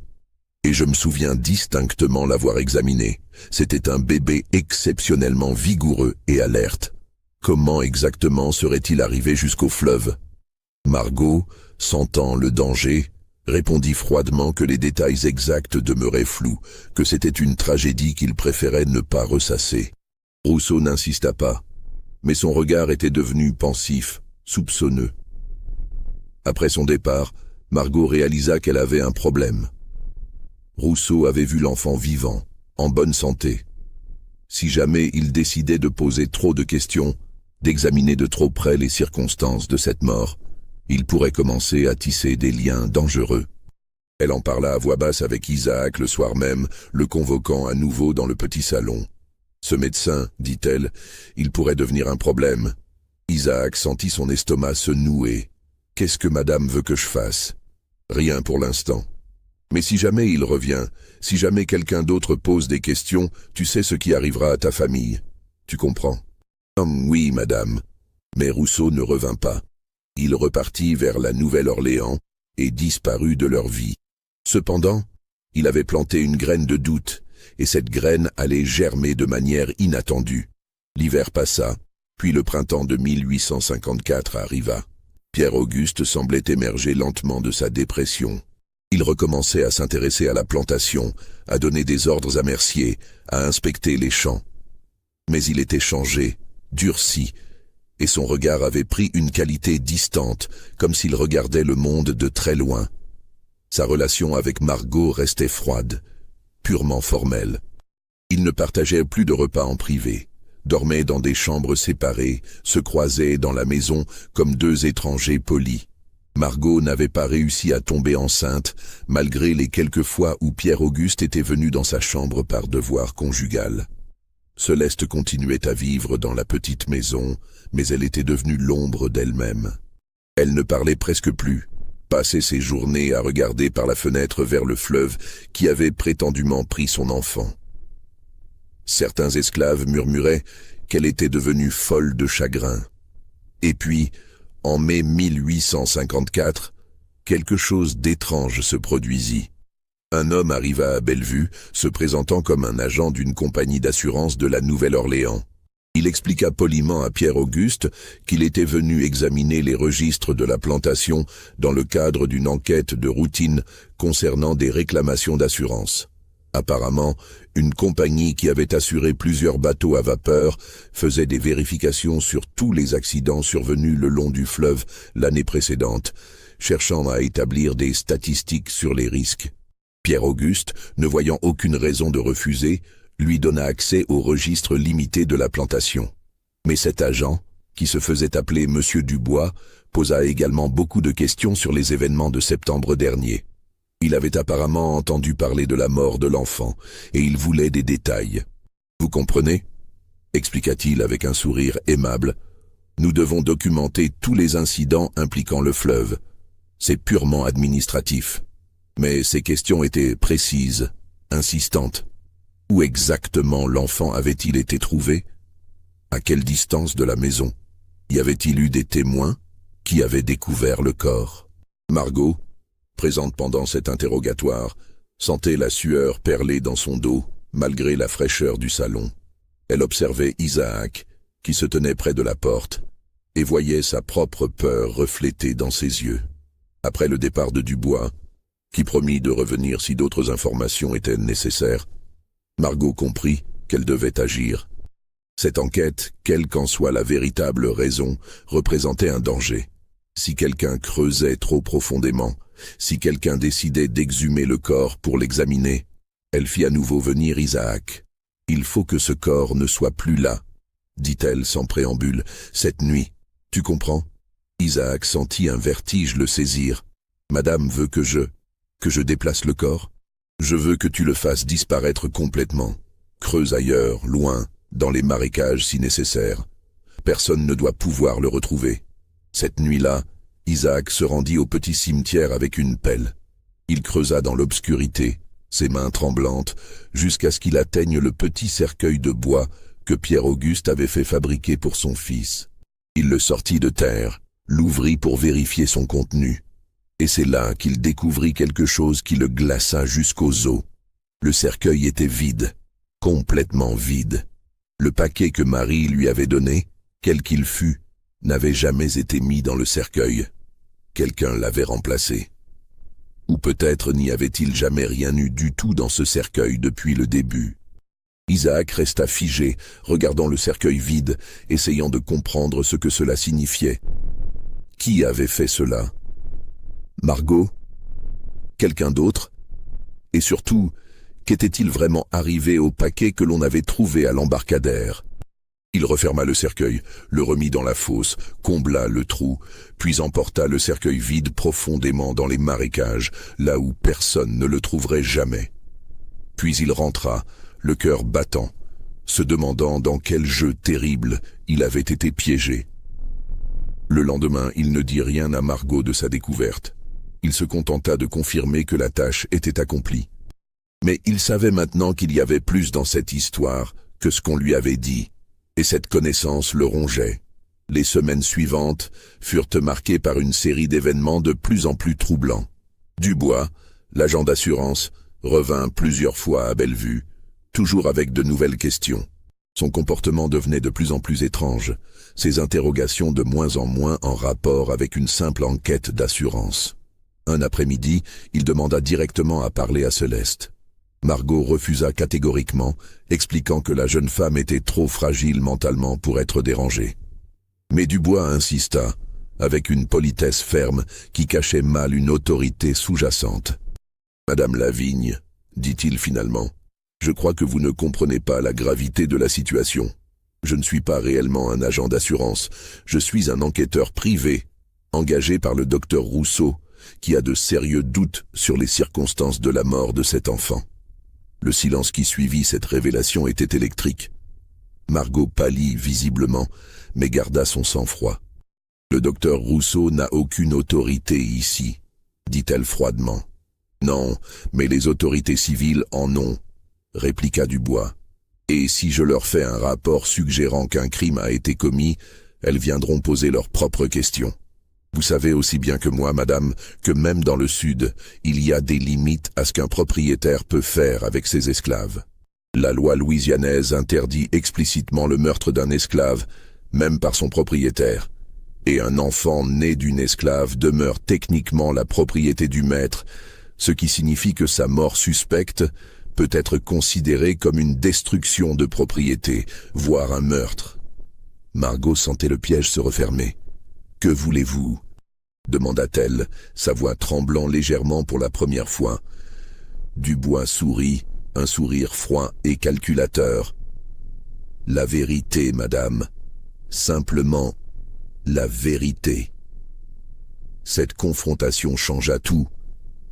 Et je me souviens distinctement l'avoir examiné. C'était un bébé exceptionnellement vigoureux et alerte. Comment exactement serait-il arrivé jusqu'au fleuve? Margot, sentant le danger, répondit froidement que les détails exacts demeuraient flous, que c'était une tragédie qu'il préférait ne pas ressasser. Rousseau n'insista pas, mais son regard était devenu pensif, soupçonneux. Après son départ, Margot réalisa qu'elle avait un problème. Rousseau avait vu l'enfant vivant, en bonne santé. Si jamais il décidait de poser trop de questions, d'examiner de trop près les circonstances de cette mort, il pourrait commencer à tisser des liens dangereux. Elle en parla à voix basse avec Isaac le soir même, le convoquant à nouveau dans le petit salon. « Ce médecin, dit-elle, il pourrait devenir un problème. » Isaac sentit son estomac se nouer. « Qu'est-ce que madame veut que je fasse ?»« Rien pour l'instant. Mais si jamais il revient, si jamais quelqu'un d'autre pose des questions, tu sais ce qui arrivera à ta famille. Tu comprends ?»« Oui, madame. » Mais Rousseau ne revint pas. Il repartit vers la Nouvelle-Orléans et disparut de leur vie. Cependant, il avait planté une graine de doute, et cette graine allait germer de manière inattendue. L'hiver passa, puis le printemps de 1854 arriva. Pierre-Auguste semblait émerger lentement de sa dépression. Il recommençait à s'intéresser à la plantation, à donner des ordres à Mercier, à inspecter les champs. Mais il était changé, durci, et son regard avait pris une qualité distante, comme s'il regardait le monde de très loin. Sa relation avec Margot restait froide, purement formelle. Il ne partageait plus de repas en privé, dormait dans des chambres séparées, se croisaient dans la maison comme 2 étrangers polis. Margot n'avait pas réussi à tomber enceinte, malgré les quelques fois où Pierre-Auguste était venu dans sa chambre par devoir conjugal. Céleste continuait à vivre dans la petite maison, mais elle était devenue l'ombre d'elle-même. Elle ne parlait presque plus, passait ses journées à regarder par la fenêtre vers le fleuve qui avait prétendument pris son enfant. Certains esclaves murmuraient qu'elle était devenue folle de chagrin. Et puis, en mai 1854, quelque chose d'étrange se produisit. Un homme arriva à Bellevue, se présentant comme un agent d'une compagnie d'assurance de la Nouvelle-Orléans. Il expliqua poliment à Pierre-Auguste qu'il était venu examiner les registres de la plantation dans le cadre d'une enquête de routine concernant des réclamations d'assurance. Apparemment, une compagnie qui avait assuré plusieurs bateaux à vapeur faisait des vérifications sur tous les accidents survenus le long du fleuve l'année précédente, cherchant à établir des statistiques sur les risques. Pierre-Auguste, ne voyant aucune raison de refuser, lui donna accès au registre limité de la plantation. Mais cet agent, qui se faisait appeler Monsieur Dubois, posa également beaucoup de questions sur les événements de septembre dernier. Il avait apparemment entendu parler de la mort de l'enfant, et il voulait des détails. « Vous comprenez ?» expliqua-t-il avec un sourire aimable. « Nous devons documenter tous les incidents impliquant le fleuve. C'est purement administratif. » Mais ces questions étaient précises, insistantes. Où exactement l'enfant avait-il été trouvé? À quelle distance de la maison? Y avait-il eu des témoins? Qui avait découvert le corps? Margot, présente pendant cet interrogatoire, sentait la sueur perler dans son dos, malgré la fraîcheur du salon. Elle observait Isaac, qui se tenait près de la porte, et voyait sa propre peur reflétée dans ses yeux. Après le départ de Dubois, qui promit de revenir si d'autres informations étaient nécessaires, Margot comprit qu'elle devait agir. Cette enquête, quelle qu'en soit la véritable raison, représentait un danger. Si quelqu'un creusait trop profondément, si quelqu'un décidait d'exhumer le corps pour l'examiner, elle fit à nouveau venir Isaac. « Il faut que ce corps ne soit plus là, dit-elle sans préambule, cette nuit, tu comprends ? Isaac sentit un vertige le saisir. « Madame veut que je déplace le corps? Je veux que tu le fasses disparaître complètement. Creuse ailleurs, loin, dans les marécages si nécessaire. Personne ne doit pouvoir le retrouver. » Cette nuit-là, Isaac se rendit au petit cimetière avec une pelle. Il creusa dans l'obscurité, ses mains tremblantes, jusqu'à ce qu'il atteigne le petit cercueil de bois que Pierre-Auguste avait fait fabriquer pour son fils. Il le sortit de terre, l'ouvrit pour vérifier son contenu. Et c'est là qu'il découvrit quelque chose qui le glaça jusqu'aux os. Le cercueil était vide, complètement vide. Le paquet que Marie lui avait donné, quel qu'il fût, n'avait jamais été mis dans le cercueil. Quelqu'un l'avait remplacé. Ou peut-être n'y avait-il jamais rien eu du tout dans ce cercueil depuis le début. Isaac resta figé, regardant le cercueil vide, essayant de comprendre ce que cela signifiait. Qui avait fait cela? Margot? Quelqu'un d'autre? Et surtout, qu'était-il vraiment arrivé au paquet que l'on avait trouvé à l'embarcadère? Il referma le cercueil, le remit dans la fosse, combla le trou, puis emporta le cercueil vide profondément dans les marécages, là où personne ne le trouverait jamais. Puis il rentra, le cœur battant, se demandant dans quel jeu terrible il avait été piégé. Le lendemain, il ne dit rien à Margot de sa découverte. Il se contenta de confirmer que la tâche était accomplie. Mais il savait maintenant qu'il y avait plus dans cette histoire que ce qu'on lui avait dit, et cette connaissance le rongeait. Les semaines suivantes furent marquées par une série d'événements de plus en plus troublants. Dubois, l'agent d'assurance, revint plusieurs fois à Bellevue, toujours avec de nouvelles questions. Son comportement devenait de plus en plus étrange, ses interrogations de moins en moins en rapport avec une simple enquête d'assurance. Un après-midi, il demanda directement à parler à Céleste. Margot refusa catégoriquement, expliquant que la jeune femme était trop fragile mentalement pour être dérangée. Mais Dubois insista, avec une politesse ferme qui cachait mal une autorité sous-jacente. « Madame Lavigne, dit-il finalement, je crois que vous ne comprenez pas la gravité de la situation. Je ne suis pas réellement un agent d'assurance, je suis un enquêteur privé, engagé par le docteur Rousseau, qui a de sérieux doutes sur les circonstances de la mort de cet enfant. » Le silence qui suivit cette révélation était électrique. Margot pâlit visiblement, mais garda son sang-froid. « Le docteur Rousseau n'a aucune autorité ici, » dit-elle froidement. « Non, mais les autorités civiles en ont, » répliqua Dubois. « Et si je leur fais un rapport suggérant qu'un crime a été commis, elles viendront poser leurs propres questions. Vous savez aussi bien que moi, madame, que même dans le Sud, il y a des limites à ce qu'un propriétaire peut faire avec ses esclaves. La loi louisianaise interdit explicitement le meurtre d'un esclave, même par son propriétaire. Et un enfant né d'une esclave demeure techniquement la propriété du maître, ce qui signifie que sa mort suspecte peut être considérée comme une destruction de propriété, voire un meurtre. » Margot sentait le piège se refermer. « Que voulez-vous » demanda-t-elle, sa voix tremblant légèrement pour la première fois. Dubois sourit, un sourire froid et calculateur. « La vérité, madame. Simplement, la vérité. » Cette confrontation changea tout.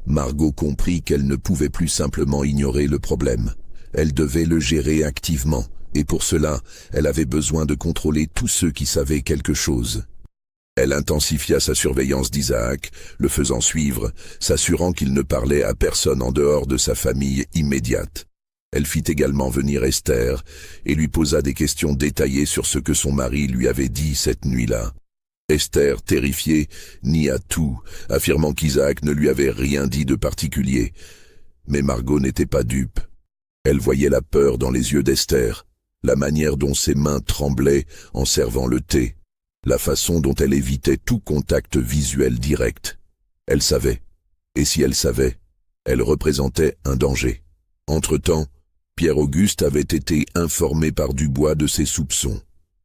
Margot comprit qu'elle ne pouvait plus simplement ignorer le problème. Elle devait le gérer activement, et pour cela, elle avait besoin de contrôler tous ceux qui savaient quelque chose. Elle intensifia sa surveillance d'Isaac, le faisant suivre, s'assurant qu'il ne parlait à personne en dehors de sa famille immédiate. Elle fit également venir Esther et lui posa des questions détaillées sur ce que son mari lui avait dit cette nuit-là. Esther, terrifiée, nia tout, affirmant qu'Isaac ne lui avait rien dit de particulier. Mais Margot n'était pas dupe. Elle voyait la peur dans les yeux d'Esther, la manière dont ses mains tremblaient en servant le thé, la façon dont elle évitait tout contact visuel direct. Elle savait, et si elle savait, elle représentait un danger. Entre-temps, Pierre-Auguste avait été informé par Dubois de ses soupçons.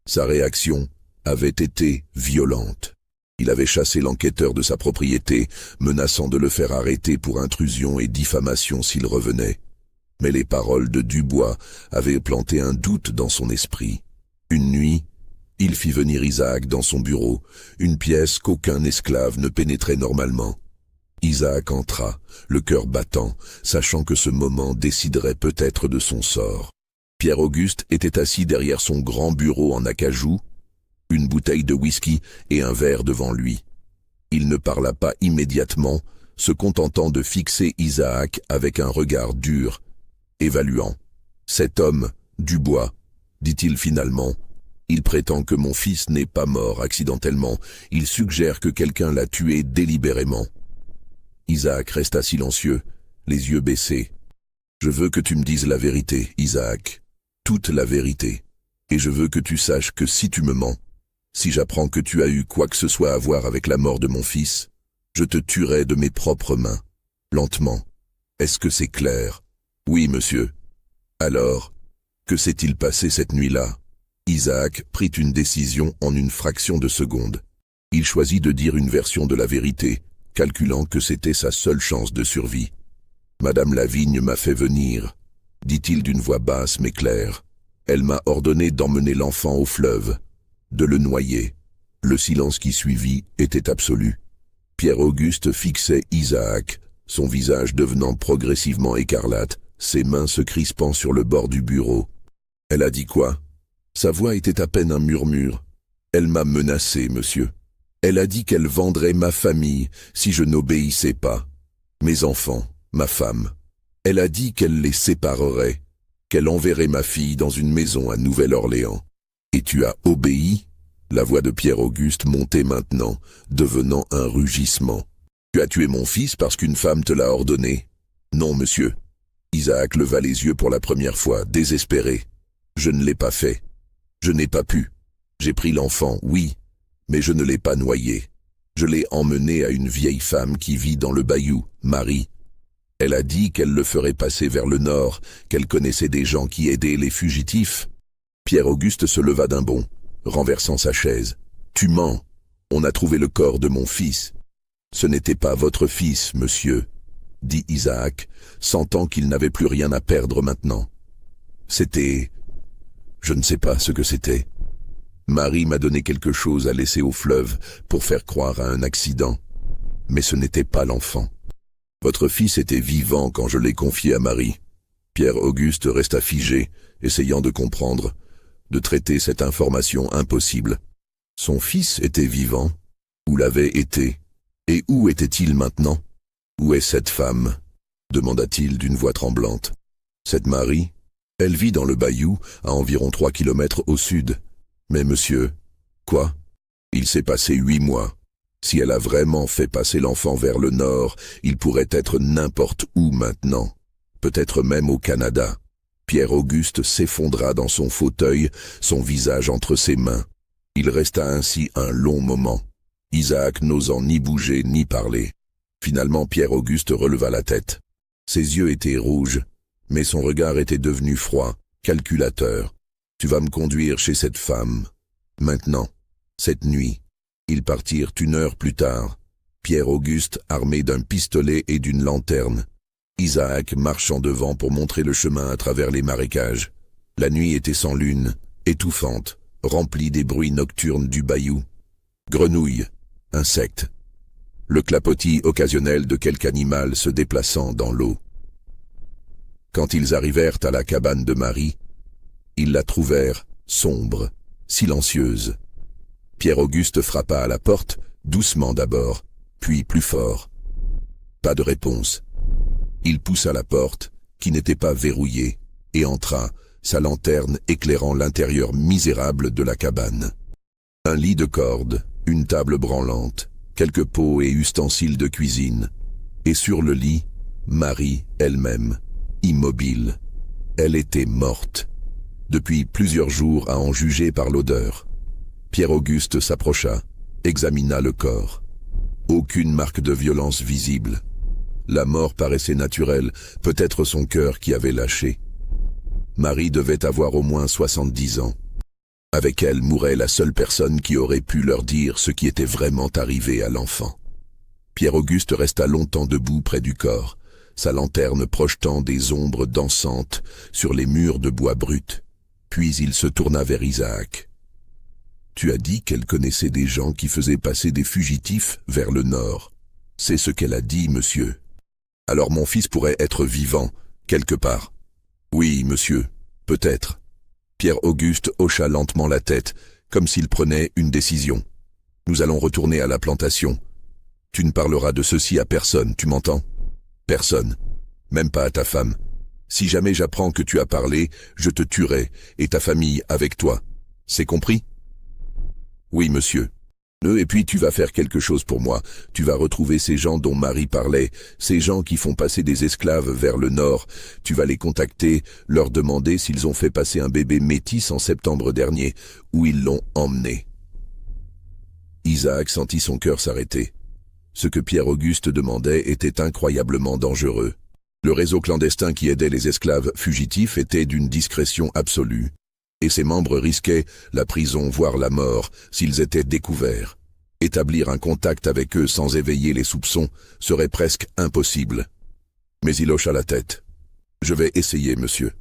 Sa réaction avait été violente. Il avait chassé l'enquêteur de sa propriété, menaçant de le faire arrêter pour intrusion et diffamation s'il revenait. Mais les paroles de Dubois avaient planté un doute dans son esprit. Une nuit, Il fit venir Isaac dans son bureau, une pièce qu'aucun esclave ne pénétrait normalement. Isaac entra, le cœur battant, sachant que ce moment déciderait peut-être de son sort. Pierre-Auguste était assis derrière son grand bureau en acajou, une bouteille de whisky et un verre devant lui. Il ne parla pas immédiatement, se contentant de fixer Isaac avec un regard dur, évaluant. « Cet homme, Dubois, dit-il finalement, il prétend que mon fils n'est pas mort accidentellement, il suggère que quelqu'un l'a tué délibérément. » Isaac resta silencieux, les yeux baissés. « Je veux que tu me dises la vérité, Isaac, toute la vérité, et je veux que tu saches que si tu me mens, si j'apprends que tu as eu quoi que ce soit à voir avec la mort de mon fils, je te tuerai de mes propres mains, lentement. Est-ce que c'est clair? » « Oui, monsieur. » « Alors, que s'est-il passé cette nuit-là » Isaac prit une décision en une fraction de seconde. Il choisit de dire une version de la vérité, calculant que c'était sa seule chance de survie. « Madame Lavigne m'a fait venir, » dit-il d'une voix basse mais claire. « Elle m'a ordonné d'emmener l'enfant au fleuve, de le noyer. » Le silence qui suivit était absolu. Pierre-Auguste fixait Isaac, son visage devenant progressivement écarlate, ses mains se crispant sur le bord du bureau. « Elle a dit quoi ?» Sa voix était à peine un murmure. « Elle m'a menacé, monsieur. Elle a dit qu'elle vendrait ma famille si je n'obéissais pas. Mes enfants, ma femme. Elle a dit qu'elle les séparerait, qu'elle enverrait ma fille dans une maison à Nouvelle-Orléans. Et tu as obéi ?» La voix de Pierre-Auguste montait maintenant, devenant un rugissement. « Tu as tué mon fils parce qu'une femme te l'a ordonné. » »« Non, monsieur. » Isaac leva les yeux pour la première fois, désespéré. « Je ne l'ai pas fait. Je n'ai pas pu. J'ai pris l'enfant, oui, mais je ne l'ai pas noyé. Je l'ai emmené à une vieille femme qui vit dans le bayou, Marie. Elle a dit qu'elle le ferait passer vers le nord, qu'elle connaissait des gens qui aidaient les fugitifs. » Pierre-Auguste se leva d'un bond, renversant sa chaise. « Tu mens. On a trouvé le corps de mon fils. »« Ce n'était pas votre fils, monsieur, » dit Isaac, sentant qu'il n'avait plus rien à perdre maintenant. « C'était... je ne sais pas ce que c'était. Marie m'a donné quelque chose à laisser au fleuve pour faire croire à un accident. Mais ce n'était pas l'enfant. Votre fils était vivant quand je l'ai confié à Marie. » Pierre-Auguste resta figé, essayant de comprendre, de traiter cette information impossible. Son fils était vivant? Où l'avait été? Et où était-il maintenant? Où est cette femme? Demanda-t-il d'une voix tremblante. Cette Marie? Elle vit dans le bayou, à environ 3 kilomètres au sud. Mais monsieur... Quoi? Il s'est passé 8 mois. Si elle a vraiment fait passer l'enfant vers le nord, il pourrait être n'importe où maintenant. Peut-être même au Canada. Pierre-Auguste s'effondra dans son fauteuil, son visage entre ses mains. Il resta ainsi un long moment, Isaac n'osant ni bouger ni parler. Finalement, Pierre-Auguste releva la tête. Ses yeux étaient rouges, mais son regard était devenu froid, calculateur. « Tu vas me conduire chez cette femme. Maintenant, cette nuit. » Ils partirent 1 heure plus tard. Pierre-Auguste armé d'un pistolet et d'une lanterne. Isaac marchant devant pour montrer le chemin à travers les marécages. La nuit était sans lune, étouffante, remplie des bruits nocturnes du bayou. Grenouilles, insectes. Le clapotis occasionnel de quelque animal se déplaçant dans l'eau. Quand ils arrivèrent à la cabane de Marie, ils la trouvèrent sombre, silencieuse. Pierre-Auguste frappa à la porte, doucement d'abord, puis plus fort. Pas de réponse. Il poussa la porte, qui n'était pas verrouillée, et entra, sa lanterne éclairant l'intérieur misérable de la cabane. Un lit de corde, une table branlante, quelques pots et ustensiles de cuisine, et sur le lit, Marie elle-même, immobile. Elle était morte, depuis plusieurs jours à en juger par l'odeur. Pierre-Auguste s'approcha, examina le corps. Aucune marque de violence visible. La mort paraissait naturelle, peut-être son cœur qui avait lâché. Marie devait avoir au moins 70 ans. Avec elle mourait la seule personne qui aurait pu leur dire ce qui était vraiment arrivé à l'enfant. Pierre-Auguste resta longtemps debout près du corps, sa lanterne projetant des ombres dansantes sur les murs de bois brut. Puis il se tourna vers Isaac. Tu as dit qu'elle connaissait des gens qui faisaient passer des fugitifs vers le nord. C'est ce qu'elle a dit, monsieur. Alors mon fils pourrait être vivant, quelque part. Oui, monsieur, peut-être. Pierre-Auguste hocha lentement la tête, comme s'il prenait une décision. Nous allons retourner à la plantation. Tu ne parleras de ceci à personne, tu m'entends? Personne. Même pas à ta femme. Si jamais j'apprends que tu as parlé, je te tuerai, et ta famille avec toi. C'est compris? Oui, monsieur. Et puis tu vas faire quelque chose pour moi. Tu vas retrouver ces gens dont Marie parlait, ces gens qui font passer des esclaves vers le nord. Tu vas les contacter, leur demander s'ils ont fait passer un bébé métis en septembre dernier, où ils l'ont emmené. Isaac sentit son cœur s'arrêter. Ce que Pierre-Auguste demandait était incroyablement dangereux. Le réseau clandestin qui aidait les esclaves fugitifs était d'une discrétion absolue, et ses membres risquaient la prison voire la mort s'ils étaient découverts. Établir un contact avec eux sans éveiller les soupçons serait presque impossible. Mais il hocha la tête. « Je vais essayer, monsieur. »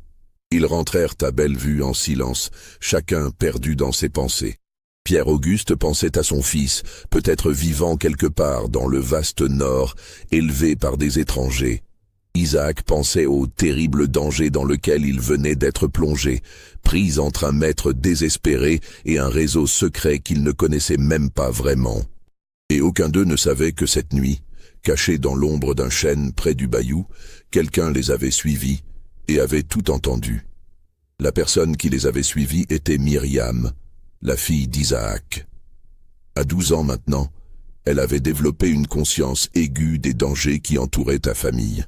Ils rentrèrent à Bellevue en silence, chacun perdu dans ses pensées. Pierre-Auguste pensait à son fils, peut-être vivant quelque part dans le vaste Nord, élevé par des étrangers. Isaac pensait au terrible danger dans lequel il venait d'être plongé, pris entre un maître désespéré et un réseau secret qu'il ne connaissait même pas vraiment. Et aucun d'eux ne savait que cette nuit, cachés dans l'ombre d'un chêne près du bayou, quelqu'un les avait suivis et avait tout entendu. La personne qui les avait suivis était Myriam, la fille d'Isaac. À 12 ans maintenant, elle avait développé une conscience aiguë des dangers qui entouraient ta famille.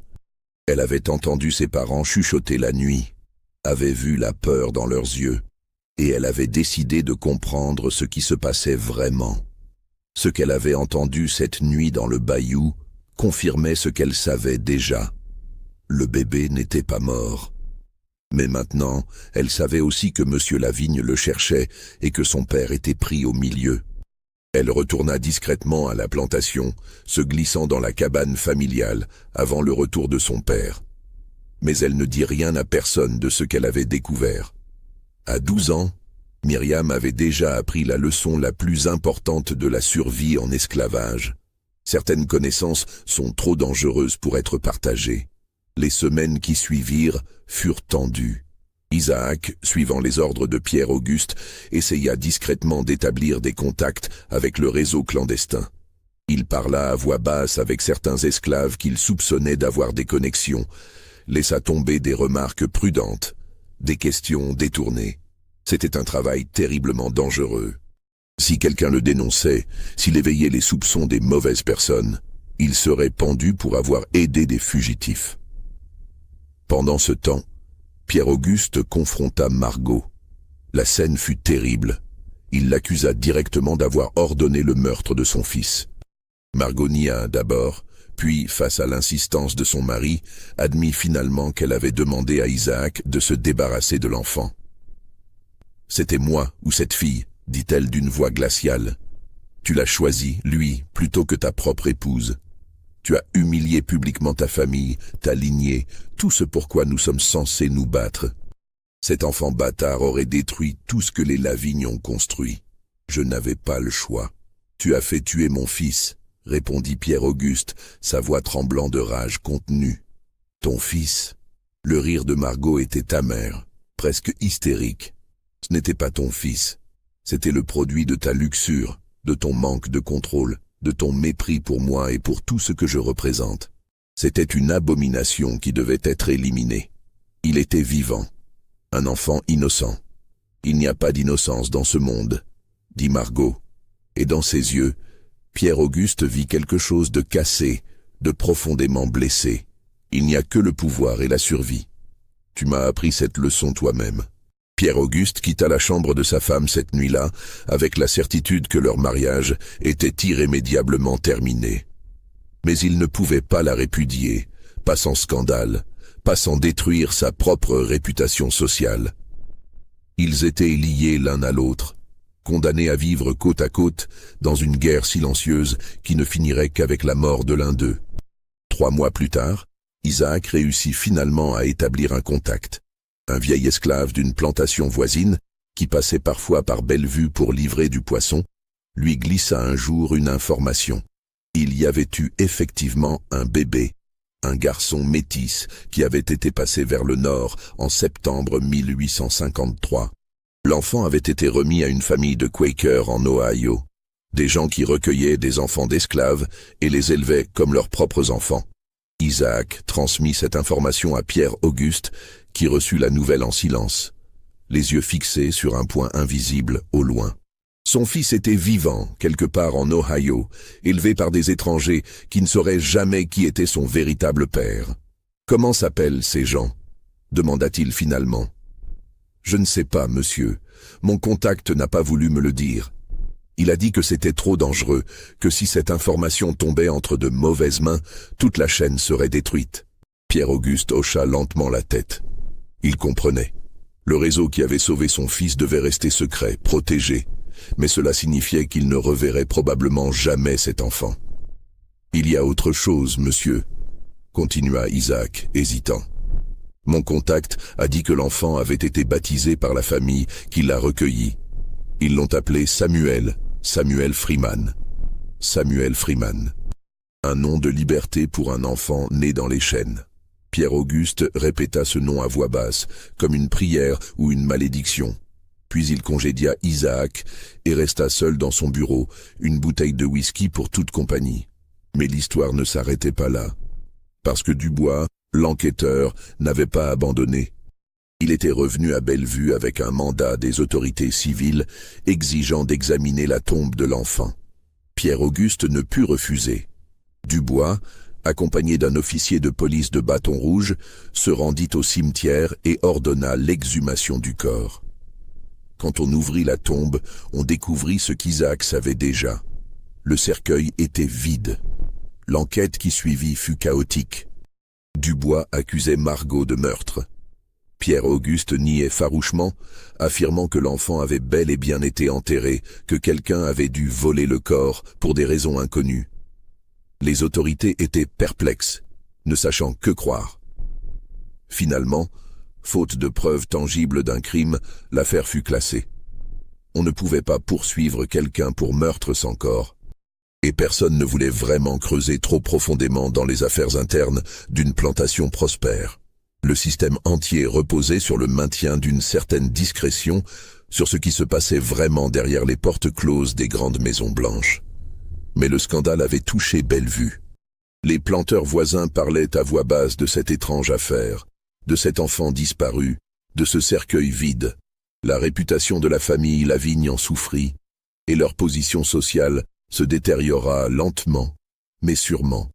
Elle avait entendu ses parents chuchoter la nuit, avait vu la peur dans leurs yeux, et elle avait décidé de comprendre ce qui se passait vraiment. Ce qu'elle avait entendu cette nuit dans le bayou confirmait ce qu'elle savait déjà. Le bébé n'était pas mort. Mais maintenant, elle savait aussi que Monsieur Lavigne le cherchait et que son père était pris au milieu. Elle retourna discrètement à la plantation, se glissant dans la cabane familiale avant le retour de son père. Mais elle ne dit rien à personne de ce qu'elle avait découvert. À 12 ans, Myriam avait déjà appris la leçon la plus importante de la survie en esclavage. Certaines connaissances sont trop dangereuses pour être partagées. Les semaines qui suivirent furent tendues. Isaac, suivant les ordres de Pierre-Auguste, essaya discrètement d'établir des contacts avec le réseau clandestin. Il parla à voix basse avec certains esclaves qu'il soupçonnait d'avoir des connexions, laissa tomber des remarques prudentes, des questions détournées. C'était un travail terriblement dangereux. Si quelqu'un le dénonçait, s'il éveillait les soupçons des mauvaises personnes, il serait pendu pour avoir aidé des fugitifs. Pendant ce temps, Pierre-Auguste confronta Margot. La scène fut terrible. Il l'accusa directement d'avoir ordonné le meurtre de son fils. Margot nia d'abord, puis, face à l'insistance de son mari, admit finalement qu'elle avait demandé à Isaac de se débarrasser de l'enfant. « C'était moi ou cette fille », dit-elle d'une voix glaciale. « Tu l'as choisi, lui, plutôt que ta propre épouse. Tu as humilié publiquement ta famille, ta lignée, tout ce pourquoi nous sommes censés nous battre. Cet enfant bâtard aurait détruit tout ce que les Lavigne ont construit. Je n'avais pas le choix. Tu as fait tuer mon fils, répondit Pierre-Auguste, sa voix tremblant de rage contenue. Ton fils? Le rire de Margot était amer, presque hystérique. Ce n'était pas ton fils. C'était le produit de ta luxure, de ton manque de contrôle, de ton mépris pour moi et pour tout ce que je représente. C'était une abomination qui devait être éliminée. Il était vivant, un enfant innocent. Il n'y a pas d'innocence dans ce monde, dit Margot. Et dans ses yeux, Pierre-Auguste vit quelque chose de cassé, de profondément blessé. Il n'y a que le pouvoir et la survie. Tu m'as appris cette leçon toi-même. Pierre-Auguste quitta la chambre de sa femme cette nuit-là, avec la certitude que leur mariage était irrémédiablement terminé. Mais il ne pouvait pas la répudier, pas sans scandale, pas sans détruire sa propre réputation sociale. Ils étaient liés l'un à l'autre, condamnés à vivre côte à côte dans une guerre silencieuse qui ne finirait qu'avec la mort de l'un d'eux. 3 mois plus tard, Isaac réussit finalement à établir un contact. Un vieil esclave d'une plantation voisine qui passait parfois par Bellevue pour livrer du poisson, lui glissa un jour une information. Il y avait eu effectivement un bébé, un garçon métis qui avait été passé vers le nord en septembre 1853. L'enfant avait été remis à une famille de Quakers en Ohio, des gens qui recueillaient des enfants d'esclaves et les élevaient comme leurs propres enfants. Isaac transmit cette information à Pierre-Auguste, qui reçut la nouvelle en silence, les yeux fixés sur un point invisible au loin. Son fils était vivant, quelque part en Ohio, élevé par des étrangers qui ne sauraient jamais qui était son véritable père. « Comment s'appellent ces gens ?» demanda-t-il finalement. « Je ne sais pas, monsieur. Mon contact n'a pas voulu me le dire. Il a dit que c'était trop dangereux, que si cette information tombait entre de mauvaises mains, toute la chaîne serait détruite. » Pierre-Auguste hocha lentement la tête. Il comprenait. Le réseau qui avait sauvé son fils devait rester secret, protégé, mais cela signifiait qu'il ne reverrait probablement jamais cet enfant. « Il y a autre chose, monsieur, » continua Isaac, hésitant. « Mon contact a dit que l'enfant avait été baptisé par la famille qui l'a recueilli. Ils l'ont appelé Samuel Freeman. Samuel Freeman. Un nom de liberté pour un enfant né dans les chaînes. » Pierre-Auguste répéta ce nom à voix basse, comme une prière ou une malédiction. Puis il congédia Isaac et resta seul dans son bureau, une bouteille de whisky pour toute compagnie. Mais l'histoire ne s'arrêtait pas là. Parce que Dubois, l'enquêteur, n'avait pas abandonné. Il était revenu à Bellevue avec un mandat des autorités civiles exigeant d'examiner la tombe de l'enfant. Pierre-Auguste ne put refuser. Dubois, accompagné d'un officier de police de Bâton Rouge, se rendit au cimetière et ordonna l'exhumation du corps. Quand on ouvrit la tombe, on découvrit ce qu'Isaac savait déjà. Le cercueil était vide. L'enquête qui suivit fut chaotique. Dubois accusait Margot de meurtre. Pierre-Auguste niait farouchement, affirmant que l'enfant avait bel et bien été enterré, que quelqu'un avait dû voler le corps pour des raisons inconnues. Les autorités étaient perplexes, ne sachant que croire. Finalement, faute de preuves tangibles d'un crime, l'affaire fut classée. On ne pouvait pas poursuivre quelqu'un pour meurtre sans corps. Et personne ne voulait vraiment creuser trop profondément dans les affaires internes d'une plantation prospère. Le système entier reposait sur le maintien d'une certaine discrétion sur ce qui se passait vraiment derrière les portes closes des grandes maisons blanches. Mais le scandale avait touché Bellevue. Les planteurs voisins parlaient à voix basse de cette étrange affaire, de cet enfant disparu, de ce cercueil vide. La réputation de la famille Lavigne en souffrit, et leur position sociale se détériora lentement, mais sûrement.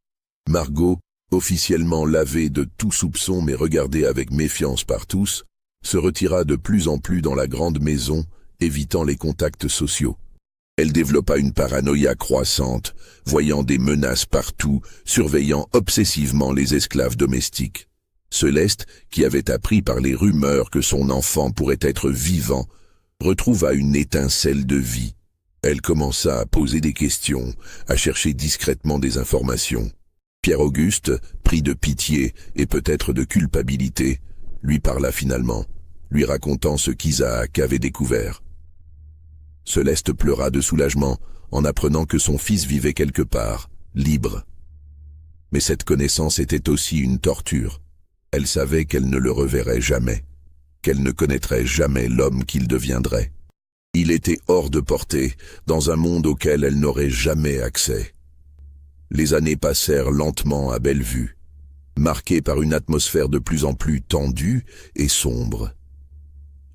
Margot, officiellement lavée de tout soupçon mais regardée avec méfiance par tous, se retira de plus en plus dans la grande maison, évitant les contacts sociaux. Elle développa une paranoïa croissante, voyant des menaces partout, surveillant obsessivement les esclaves domestiques. Céleste, qui avait appris par les rumeurs que son enfant pourrait être vivant, retrouva une étincelle de vie. Elle commença à poser des questions, à chercher discrètement des informations. Pierre-Auguste, pris de pitié et peut-être de culpabilité, lui parla finalement, lui racontant ce qu'Isaac avait découvert. Céleste pleura de soulagement en apprenant que son fils vivait quelque part, libre. Mais cette connaissance était aussi une torture. Elle savait qu'elle ne le reverrait jamais, qu'elle ne connaîtrait jamais l'homme qu'il deviendrait. Il était hors de portée, dans un monde auquel elle n'aurait jamais accès. Les années passèrent lentement à Bellevue, marquées par une atmosphère de plus en plus tendue et sombre.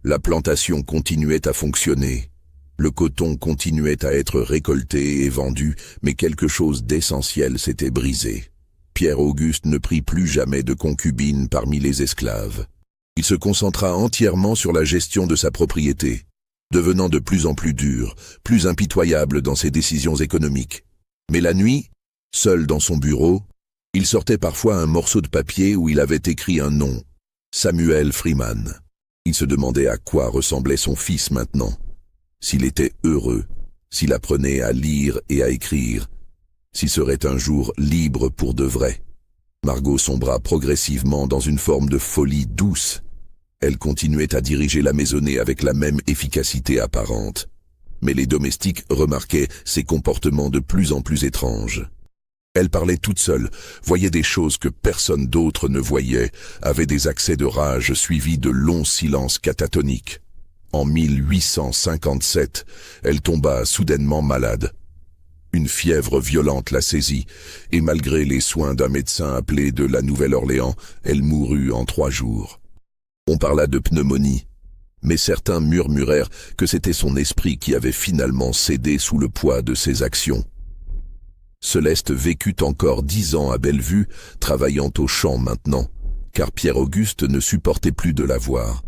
La plantation continuait à fonctionner. Le coton continuait à être récolté et vendu, mais quelque chose d'essentiel s'était brisé. Pierre-Auguste ne prit plus jamais de concubine parmi les esclaves. Il se concentra entièrement sur la gestion de sa propriété, devenant de plus en plus dur, plus impitoyable dans ses décisions économiques. Mais la nuit, seul dans son bureau, il sortait parfois un morceau de papier où il avait écrit un nom, Samuel Freeman. Il se demandait à quoi ressemblait son fils maintenant. S'il était heureux, s'il apprenait à lire et à écrire, s'il serait un jour libre pour de vrai. Margot sombra progressivement dans une forme de folie douce. Elle continuait à diriger la maisonnée avec la même efficacité apparente. Mais les domestiques remarquaient ses comportements de plus en plus étranges. Elle parlait toute seule, voyait des choses que personne d'autre ne voyait, avait des accès de rage suivis de longs silences catatoniques. En 1857, elle tomba soudainement malade. Une fièvre violente la saisit, et malgré les soins d'un médecin appelé de la Nouvelle-Orléans, elle mourut en 3 jours. On parla de pneumonie, mais certains murmurèrent que c'était son esprit qui avait finalement cédé sous le poids de ses actions. Céleste vécut encore 10 ans à Bellevue, travaillant au champ maintenant, car Pierre-Auguste ne supportait plus de la voir.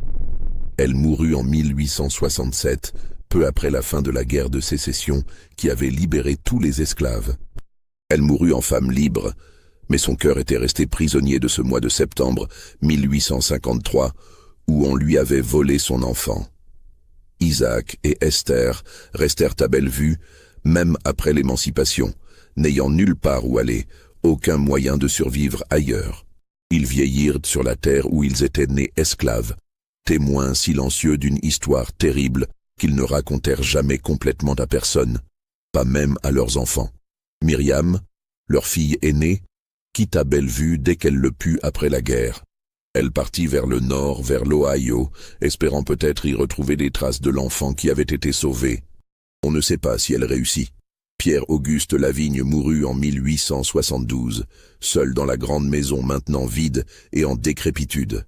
Elle mourut en 1867, peu après la fin de la guerre de sécession qui avait libéré tous les esclaves. Elle mourut en femme libre, mais son cœur était resté prisonnier de ce mois de septembre 1853, où on lui avait volé son enfant. Isaac et Esther restèrent à Bellevue, même après l'émancipation, n'ayant nulle part où aller, aucun moyen de survivre ailleurs. Ils vieillirent sur la terre où ils étaient nés esclaves, témoins silencieux d'une histoire terrible qu'ils ne racontèrent jamais complètement à personne, pas même à leurs enfants. Myriam, leur fille aînée, quitta Bellevue dès qu'elle le put après la guerre. Elle partit vers le nord, vers l'Ohio, espérant peut-être y retrouver des traces de l'enfant qui avait été sauvé. On ne sait pas si elle réussit. Pierre-Auguste Lavigne mourut en 1872, seul dans la grande maison maintenant vide et en décrépitude.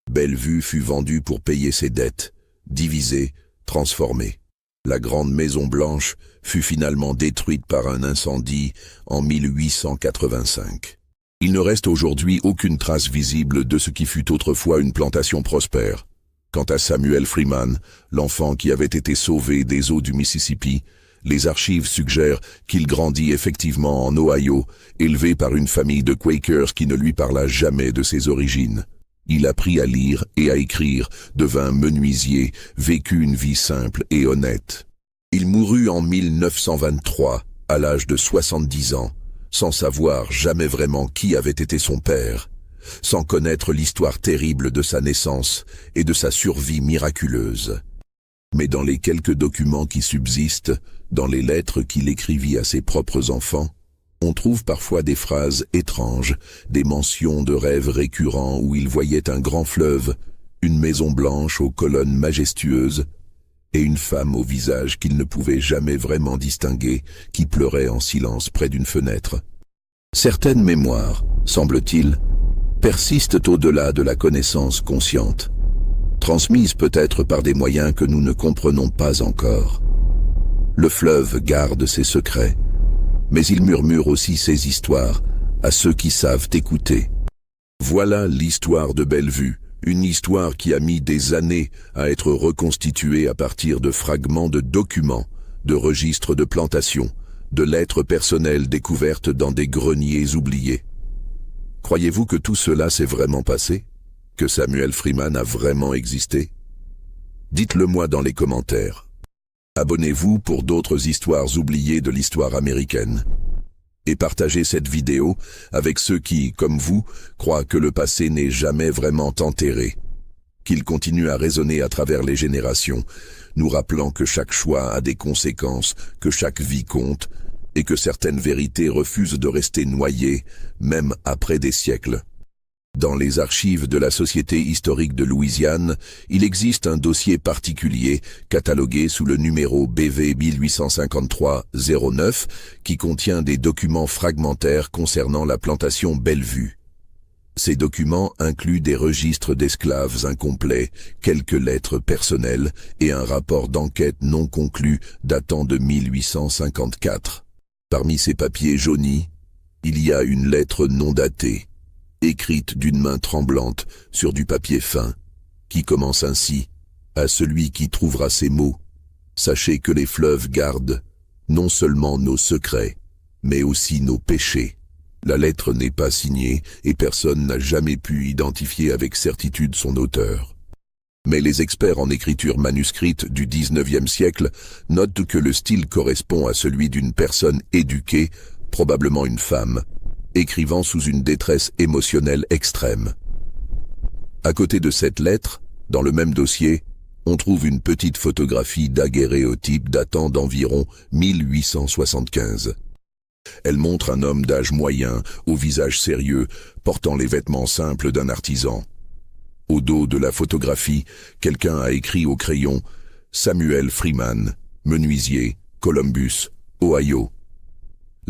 Bellevue fut vendue pour payer ses dettes, divisée, transformée. La grande maison blanche fut finalement détruite par un incendie en 1885. Il ne reste aujourd'hui aucune trace visible de ce qui fut autrefois une plantation prospère. Quant à Samuel Freeman, l'enfant qui avait été sauvé des eaux du Mississippi, les archives suggèrent qu'il grandit effectivement en Ohio, élevé par une famille de Quakers qui ne lui parla jamais de ses origines. Il apprit à lire et à écrire, devint menuisier, vécut une vie simple et honnête. Il mourut en 1923, à l'âge de 70 ans, sans savoir jamais vraiment qui avait été son père, sans connaître l'histoire terrible de sa naissance et de sa survie miraculeuse. Mais dans les quelques documents qui subsistent, dans les lettres qu'il écrivit à ses propres enfants, on trouve parfois des phrases étranges, des mentions de rêves récurrents où il voyait un grand fleuve, une maison blanche aux colonnes majestueuses, et une femme au visage qu'il ne pouvait jamais vraiment distinguer, qui pleurait en silence près d'une fenêtre. Certaines mémoires, semble-t-il, persistent au-delà de la connaissance consciente, transmises peut-être par des moyens que nous ne comprenons pas encore. Le fleuve garde ses secrets, mais il murmure aussi ses histoires à ceux qui savent écouter. Voilà l'histoire de Bellevue, une histoire qui a mis des années à être reconstituée à partir de fragments de documents, de registres de plantations, de lettres personnelles découvertes dans des greniers oubliés. Croyez-vous que tout cela s'est vraiment passé? Que Samuel Freeman a vraiment existé? Dites-le moi dans les commentaires. Abonnez-vous pour d'autres histoires oubliées de l'histoire américaine. Et partagez cette vidéo avec ceux qui, comme vous, croient que le passé n'est jamais vraiment enterré, qu'il continue à résonner à travers les générations, nous rappelant que chaque choix a des conséquences, que chaque vie compte, et que certaines vérités refusent de rester noyées, même après des siècles. Dans les archives de la Société historique de Louisiane, il existe un dossier particulier, catalogué sous le numéro BV 1853-09, qui contient des documents fragmentaires concernant la plantation Bellevue. Ces documents incluent des registres d'esclaves incomplets, quelques lettres personnelles et un rapport d'enquête non conclu datant de 1854. Parmi ces papiers jaunis, il y a une lettre non datée, écrite d'une main tremblante sur du papier fin, qui commence ainsi: « À celui qui trouvera ces mots, sachez que les fleuves gardent non seulement nos secrets, mais aussi nos péchés. » La lettre n'est pas signée et personne n'a jamais pu identifier avec certitude son auteur. Mais les experts en écriture manuscrite du XIXe siècle notent que le style correspond à celui d'une personne éduquée, probablement une femme, écrivant sous une détresse émotionnelle extrême. À côté de cette lettre, Dans le même dossier, on trouve une petite photographie daguerréotype datant d'environ 1875. Elle montre un homme d'âge moyen, au visage sérieux, portant les vêtements simples d'un artisan. Au dos de la photographie, quelqu'un a écrit au crayon « Samuel Freeman, menuisier, Columbus, Ohio ».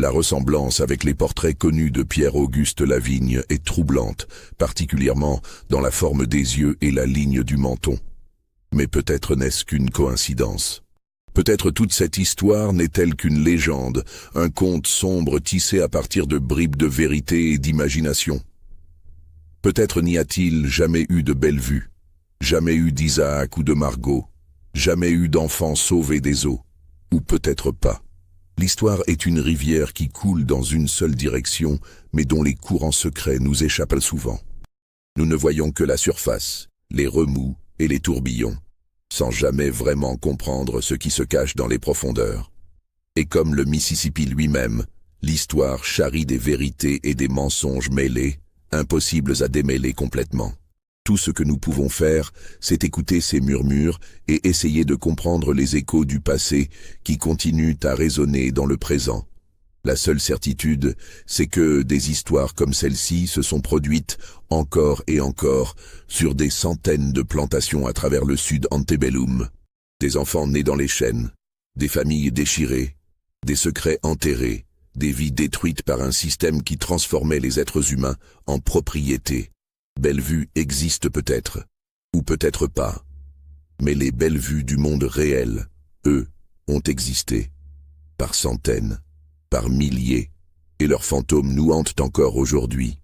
La ressemblance avec les portraits connus de Pierre-Auguste Lavigne est troublante, particulièrement dans la forme des yeux et la ligne du menton. Mais peut-être n'est-ce qu'une coïncidence. Peut-être toute cette histoire n'est-elle qu'une légende, un conte sombre tissé à partir de bribes de vérité et d'imagination. Peut-être n'y a-t-il jamais eu de Bellevue, jamais eu d'Isaac ou de Margot, jamais eu d'enfants sauvés des eaux, ou peut-être pas. L'histoire est une rivière qui coule dans une seule direction, mais dont les courants secrets nous échappent souvent. Nous ne voyons que la surface, les remous et les tourbillons, sans jamais vraiment comprendre ce qui se cache dans les profondeurs. Et comme le Mississippi lui-même, l'histoire charrie des vérités et des mensonges mêlés, impossibles à démêler complètement. Tout ce que nous pouvons faire, c'est écouter ces murmures et essayer de comprendre les échos du passé qui continuent à résonner dans le présent. La seule certitude, c'est que des histoires comme celle-ci se sont produites encore et encore sur des centaines de plantations à travers le sud antebellum. Des enfants nés dans les chênes, des familles déchirées, des secrets enterrés, des vies détruites par un système qui transformait les êtres humains en propriétés. Bellevue existe peut-être, ou peut-être pas. Mais les Bellevues du monde réel, eux, ont existé. Par centaines, par milliers, et leurs fantômes nous hantent encore aujourd'hui.